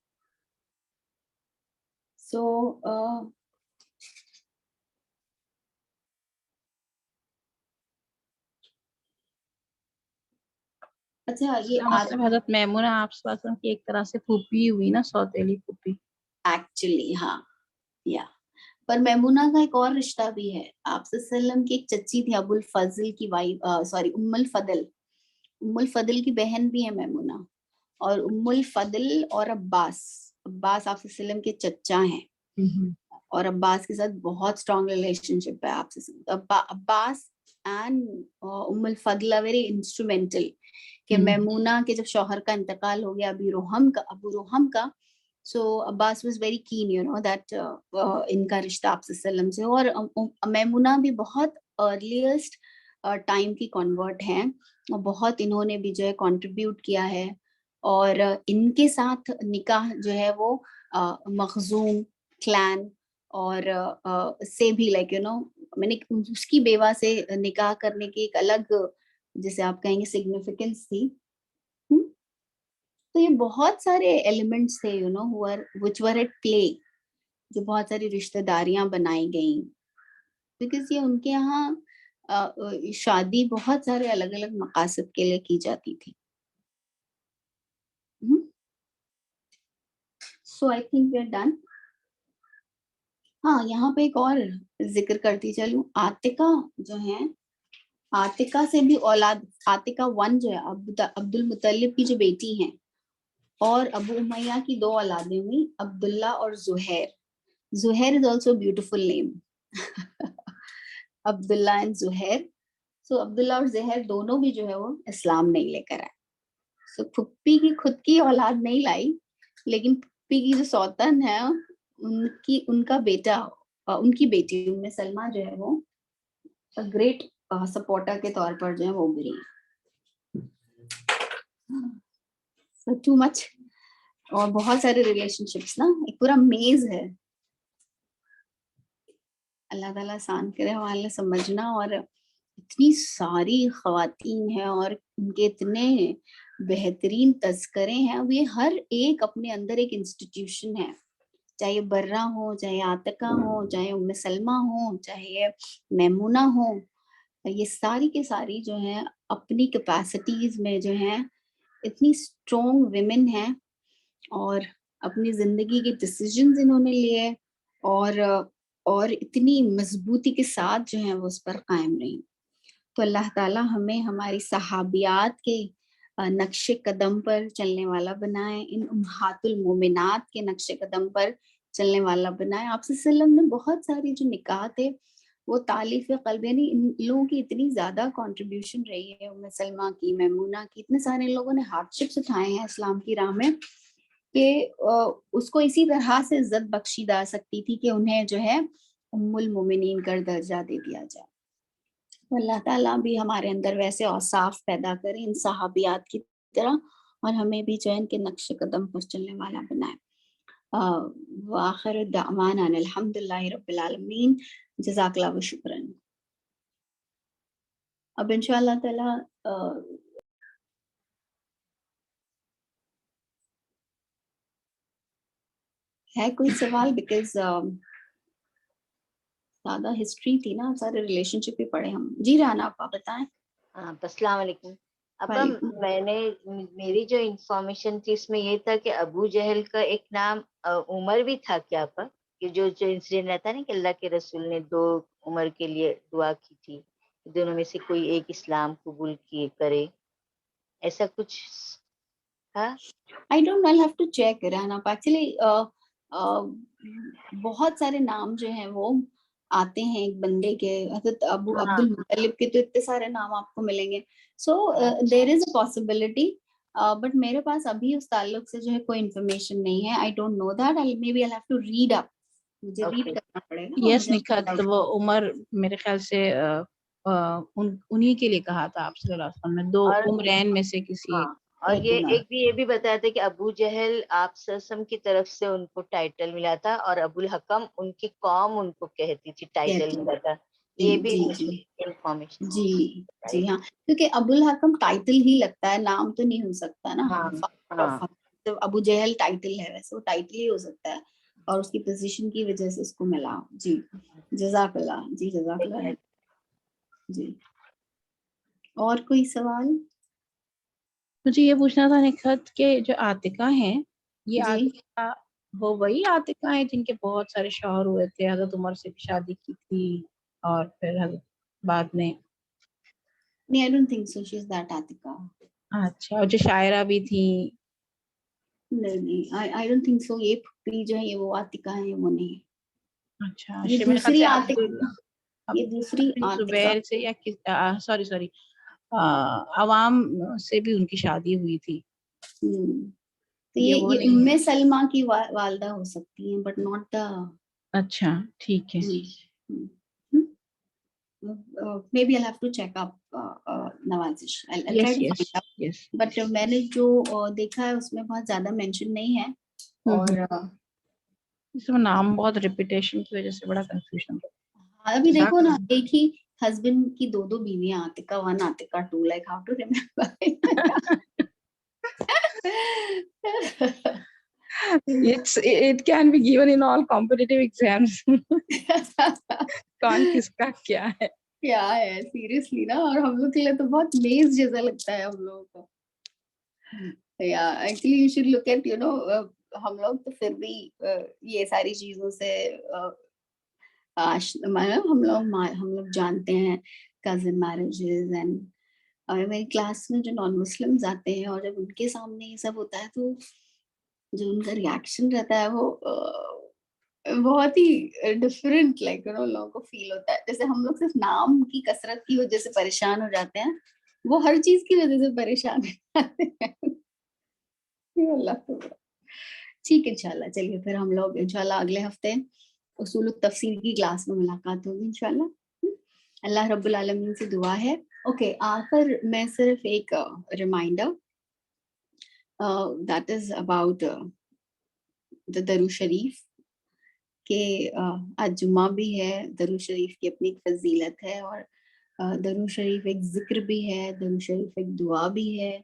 सो अच्छा, ये इसका मतलब हजरत मैमुना आप सल्लल्लाहु अलैहि वसल्लम की एक तरह से फूफी हुई ना, सौतेली फूफी। एक्चुअली हाँ, या पर मैमुना का एक और रिश्ता भी है। आप सल्लम की एक चच्ची थी अबुल फजल की वाइफ, सॉरी उम्मुल फदल, उम्मुल फदल की बहन भी है मैमुना। और उम्मुल फदल और अब्बास, अब्बास आप सल्लम के चचा हैं और अब्बास के साथ बहुत स्ट्रॉन्ग रिलेशनशिप है आपसे। अब्बास एंड उम्मुल फदल वेरी इंस्ट्रूमेंटल कि मैमुना के जब शौहर का इंतकाल हो गया अबू रोहम का, so Abbas was very keen you know that इनका रिश्ता आप सल्लम से। और मैमुना भी बहुत अर्लीस्ट टाइम की कन्वर्ट हैं और बहुत इन्होंने भी जो है कंट्रीब्यूट किया है। और इनके साथ निकाह जो है वो मखजूम क्लैन और से भी लाइक यू नो मैंने उसकी बेवा से निकाह करने की एक अलग, जिसे आप कहेंगे, सिग्निफिकेंस थी। तो ये बहुत सारे एलिमेंट्स थे you know which were at play, जो बहुत सारी रिश्तेदारियां बनाई गई, बिकॉज ये उनके यहाँ शादी बहुत सारे अलग अलग मकासद के लिए की जाती थी। So I think we are done. हाँ, यहाँ पे एक और जिक्र करती चलूं, आतिका जो है, आतिका से भी औलाद, आतिका 1 जो है अब्दुल मुत्तलिब की जो बेटी हैं, और अबू उमैया की 2 औलादें हुई, अब्दुल्ला और Zuhair. Zuhair is also beautiful name Abdullah and Zuhair. So Abdullah और जुहैर दोनों भी जो है वो इस्लाम नहीं लेकर आए। सो फुप्पी की खुद की औलाद नहीं लाई, लेकिन फुप्पी की जो सौतन है उनका बेटा, उनकी बेटी उम्मे सलमा जो है वो ग्रेट सपोर्टर के तौर पर जो है वो उभरी। सो टू मच, और बहुत सारे रिलेशनशिप्स ना, एक पूरा मेज है। अल्लाह ताला आसान करे हमारे समझना। और इतनी सारी खवातीन हैं और उनके इतने बेहतरीन तस्करे हैं, अब ये हर एक अपने अंदर एक इंस्टीट्यूशन है, चाहे बर्रा हो, चाहे आतिका हो, चाहे उम्मे सलमा हो, चाहे मैमुना हो, ये सारी के सारी जो है अपनी कैपेसिटीज में जो है इतनी स्ट्रॉन्ग विमेन हैं और अपनी जिंदगी के डिसीजंस इन्होंने लिए और इतनी मजबूती के साथ जो है वो उस पर कायम रही। तो अल्लाह ताला हमें हमारी सहाबियात के नक्शे कदम पर चलने वाला बनाए, इन उम्महातुल मोमिनात के नक्शे कदम पर चलने वाला बनाए। आप सल्लल्लाहु अलैहि वसल्लम ने बहुत सारी जो निकाह थे वो तालीफ क़ल्ब, यानी इन लोगों की इतनी ज्यादा कंट्रीब्यूशन रही है, उम्मे सलमा की, मैमूना की, इतने सारे लोगों ने हार्डशिप्स उठाए हैं इस्लाम की राह में कि उसको इसी तरह से इज्जत बख्शी जा सकती थी कि उन्हें जो है उम्मुल मोमिनीन का दर्जा दे दिया जाए। तो अल्लाह ताला भी हमारे अंदर वैसे औसाफ पैदा करे इन सहाबियात की तरह, और हमें भी जो है इनके नक्शे कदम पर चलने वाला बनाए। व आखिर दावाना अल्हम्दुलिल्लाहि रब्बिल आलमीन, जज़ाकल्लाहु व शुक्रन। अब इंशाअल्लाह ताला है कोई सवाल, बिकॉज ज्यादा हिस्ट्री थी ना, सारे रिलेशनशिप भी पढ़े हम। जी राना आपा बताएं। अस्सलाम वालेकुम। अब वालेकुम। मेरी जो इंफॉर्मेशन थी इसमें ये था कि अबू जहल का एक नाम उमर भी था क्या आपा? कि जो जो इंसिडेंट रहता है ना कि अल्लाह के रसूल ने 2 उमर के लिए दुआ की थी, दोनों में से कोई एक इस्लाम कबूल किए करे, ऐसा कुछ था? I don't know, I have to check राना। एक्चुअली बहुत सारे नाम जो हैं वो आते हैं एक बंदे के, हजरत अबू हाँ। अब्दुल मुत्तलिब के तो इतने सारे नाम आपको मिलेंगे। So there is a possibility, but मेरे पास अभी उस ताल्लुक से जो है कोई इन्फॉर्मेशन नहीं है। I don't know that, I may be I have to read up, मुझे रीड ओके। करना पड़ेगा। और यस मुझे निखत, वो उमर मेरे ख्याल से उन्हीं के लिए कहा था आप सल्लल्लाहु अलैहि वसल्लम ने, 2 और उमरैन में से किसी एक। हाँ, और एक ये उमर। एक भी बताया था कि अबू जहल आप सल्लम की तरफ से उनको टाइटल मिला था और अबुल हकम उनकी कौम उनको कहती थी, टाइटल कहती मिला था। जी ये भी जी मुझे जी इंफॉर्मेशन जी जी। बताइए। हाँ, क्योंकि अबुल हकम टाइटल ही लगता है, नाम तो नहीं हो सकता ना। हाँ फादर ऑफ हाँ। हकम, तो अबू जहल टाइटल है, वैसे वो टाइटल ही हो सकता है, और उसकी पोजीशन की वजह से उसको मिला। जी जज़ाकल्लाह, जी जज़ाकल्लाह जी। और कोई सवाल? मुझे ये पूछना था निखत के जो आतिका हैं, ये जी आतिका वो वही आतिका हैं जिनके बहुत सारे शौहर हुए थे, हजरत उमर से भी शादी की थी और फिर बाद में। नहीं, I don't think so she is that Atika. अच्छा, और जो शायरा भी थी। नहीं नहीं, आई डोंट थिंक सो। ये फुप्पी जो है ये वो आतिका है, वो नहीं है। अच्छा, ये मेरे ख्याल दूसरी से आतिका, ये दूसरी अब्दुल आतिका। जुबैर से या सॉरी सॉरी अवाम से भी उनकी शादी हुई थी। तो ये वो ये नहीं है। उम्मे सलमा की वालदा हो सकती हैं, बट नॉट द। अच्छा ठीक है। maybe I'll have to check up Nawazish. I'll try yes to yes find out, yes. but मैंने जो देखा है उसमें बहुत ज्यादा मेंशन नहीं है। और इसमें नाम बहुत रिपीटेशन की वजह से बड़ा कंफ्यूजन अभी देखो ना, होता एक ही हस्बैंड की दो बीवियां, Atika 1 Atika 2, like how to remember. it can be given in all competitive exams. कौन किसका क्या है। क्या है सीरियसली ना, और हम लोग के लिए तो बहुत मेज जैसा लगता है हम लोगों को। या actually you should look at, हम लोग तो फिर भी ये सारी चीजों से मतलब हम लोग जानते हैं कजिन मैरिजेस एंड। और मेरी क्लास में जो नॉन मुस्लिम्स आते हैं और जब उनके सामने ये सब होता है तो जो उनका रिएक्शन रहता है वो बहुत ही डिफरेंट, लाइक लोगों को फील होता है जैसे हम लोग सिर्फ नाम की कसरत की वजह से परेशान हो जाते हैं, वो हर चीज की वजह से परेशान हो जाते हैं। अल्लाह को। ठीक है, इंशाल्लाह चलिए फिर हम लोग इंशाल्लाह अगले हफ्ते उसूल तफसीर की क्लास में मुलाकात होगी इंशाल्लाह। अल्लाह रब्बुल आलमीन से दुआ है। ओके, आखिर मैं सिर्फ एक reminder, that is about the दरूद शरीफ के। आज जुम्मा भी है, दरूद शरीफ की अपनी एक फजीलत है, और दरूद शरीफ एक जिक्र भी है, दरूद शरीफ एक दुआ भी है,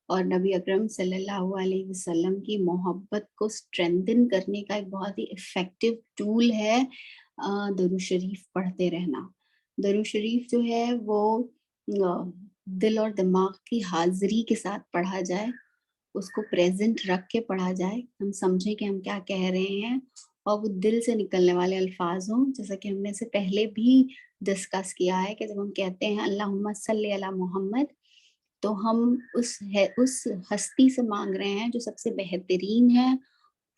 और नबी अकरम सल्लल्लाहु अलैहि वसल्लम की मोहब्बत को स्ट्रेंथन करने का एक बहुत ही इफेक्टिव टूल है दरूद शरीफ पढ़ते रहना। दरूद शरीफ जो है वो दिल और दिमाग की हाजिरी के साथ पढ़ा जाए, उसको प्रेजेंट रख के पढ़ा जाए, हम समझें कि हम क्या कह रहे हैं, और वो दिल से निकलने वाले अल्फाज हों। जैसा कि हमने इसे पहले भी डिस्कस किया है कि जब हम कहते हैं अल्लाहुम्मा सल्ली अला मोहम्मद, तो हम उस हस्ती से मांग रहे हैं जो सबसे बेहतरीन है,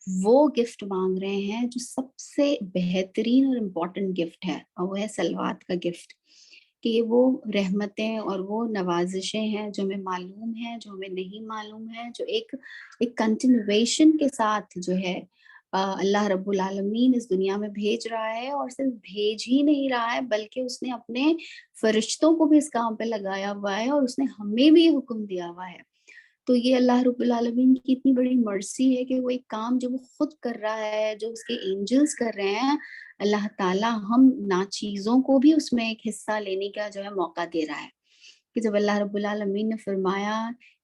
वो गिफ्ट मांग रहे हैं जो सबसे बेहतरीन और इम्पोर्टेंट गिफ्ट है, और वो है सलवात का गिफ्ट। कि ये वो रहमतें और वो नवाजिशें हैं जो हमें मालूम है, जो हमें नहीं मालूम है, जो एक कंटिन्यूएशन के साथ जो है अल्लाह रब्बुल आलमीन इस दुनिया में भेज रहा है, और सिर्फ भेज ही नहीं रहा है बल्कि उसने अपने फरिश्तों को भी इस काम पे लगाया हुआ है, और उसने हमें भी हुक्म दिया हुआ है। तो ये अल्लाह रब्बुल आलमीन की इतनी बड़ी मर्सी है कि वो एक काम जो वो खुद कर रहा है, जो उसके एंजल्स कर रहे हैं, अल्लाह ताला हम नाचीजों को भी उसमें एक हिस्सा लेने का जो है मौका दे रहा है। कि जब अल्लाह रब्बुल आलमीन ने फरमाया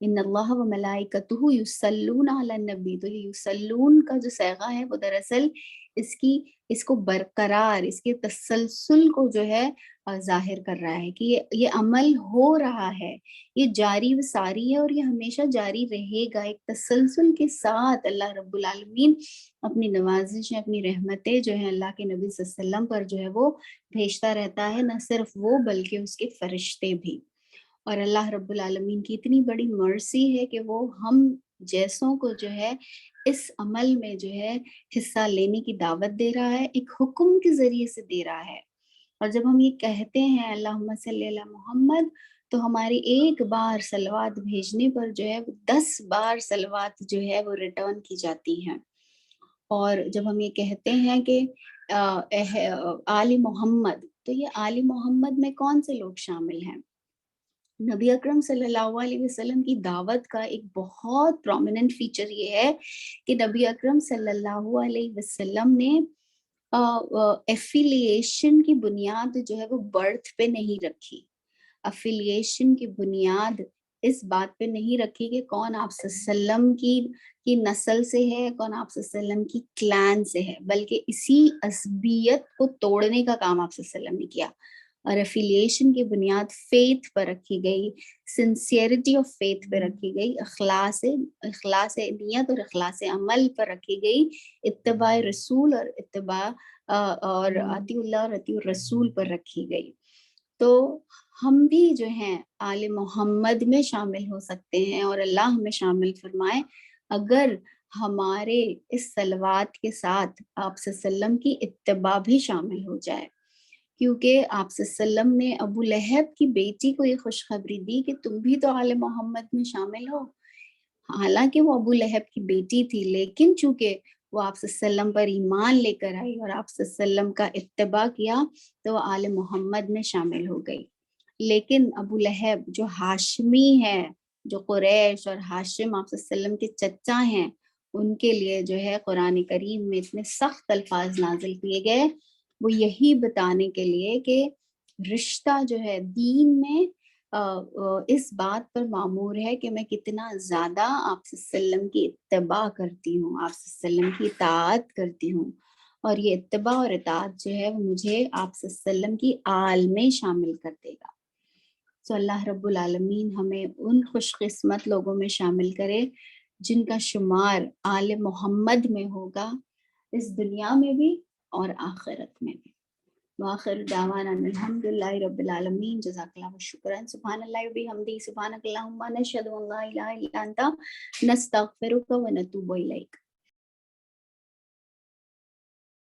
इन्नल्लाह व मलाइकतुहु युसल्लूना अलन नबी, तो ये युसल्लून का जो सैगा है वो दरअसल इसको बरकरार, इसके तसलसल को जो है जाहिर कर रहा है कि ये अमल हो रहा है, ये जारी व सारी है, और ये हमेशा जारी रहेगा। एक तसलसल के साथ अल्लाह रब्बुल आलमीन अपनी नवाजिश, अपनी रहमतें जो है अल्लाह के नबी सल्लल्लाहु अलैहि वसल्लम पर जो है वो भेजता रहता है। न सिर्फ वो बल्कि उसके फरिश्ते भी। और अल्लाह रब्बुल आलमीन की इतनी बड़ी मर्सी है कि वो हम जैसों को जो है इस अमल में जो है हिस्सा लेने की दावत दे रहा है, एक हुक्म के जरिए से दे रहा है। और जब हम ये कहते हैं अल्लाहुम्मा सल्ली अला मोहम्मद, तो हमारी एक बार सलवात भेजने पर जो है 10 बार सलवात जो है वो रिटर्न की जाती हैं। और जब हम ये कहते हैं कि आली मोहम्मद, तो ये आली मोहम्मद में कौन से लोग शामिल हैं? नबी अकरम सल्लल्लाहु अलैहि वसल्लम की दावत का एक बहुत प्रोमिनेंट फीचर ये है कि नबी अकरम सल्लल्लाहु अलैहि वसल्लम ने एफिलिएशन की बुनियाद जो है वो बर्थ पे नहीं रखी। अफिलिएशन की बुनियाद इस बात पे नहीं रखी कि कौन आप सल्लम की नस्ल से है, कौन आप सल्लम की क्लैन से है, बल्कि इसी असबियत को तोड़ने का काम आप सल्लम ने किया। और एफिलिएशन की बुनियाद फेथ पर रखी गई, सिंसियरिटी ऑफ फेथ पे रखी गई, इखलास नियत और इखलास अमल पर रखी गई, इत्तबा रसूल और इत्तबा और अतीउल्लाह और अतीउर रसूल पर रखी गई। तो हम भी जो हैं आले मोहम्मद में शामिल हो सकते हैं, और अल्लाह हमें शामिल फरमाए अगर हमारे इस सलवात के साथ आप सल्लम की इत्तबा भी शामिल हो जाए। क्योंकि आप सल्लम ने अबू लहब की बेटी को ये खुशखबरी दी कि तुम भी तो आले मोहम्मद में शामिल हो। हालांकि वो अबू लहब की बेटी थी, लेकिन चूंकि वो आप सल्लम पर ईमान लेकर आई और आप सल्लम का इत्तबा किया, तो वो आले मोहम्मद में शामिल हो गई। लेकिन अबू लहब जो हाशमी है, जो कुरैश और हाशिम आप सल्लम के चचा हैं, उनके लिए जो है कुरान करीम में इतने सख्त अल्फाज नाजिल किए गए, वो यही बताने के लिए कि रिश्ता जो है दीन में इस बात पर मामूर है कि मैं कितना ज्यादा आप सल्लम की इत्तबा करती हूँ, आप सल्लम की इताअत करती हूँ, और ये इत्तबा और इताअत जो है वो मुझे आप सल्लम की आल में शामिल कर देगा। तो अल्लाह रब्बुल आलमीन हमें उन खुशकिस्मत लोगों में शामिल करे जिनका शुमार आले मोहम्मद में होगा, इस दुनिया में भी और आखिरत में भी। वाखिर दावाना अल्हम्दुलिल्लाहि रब्बिल आलमीन, जज़ाकल्लाहु शुक्रान, सुब्हानल्लाहि व बिहम्दिही, सुब्हानकल्लाहुम्मा नशहदु अन ला इलाहा इल्ला अंता नस्तगफिरुका व नतूबु इलैक।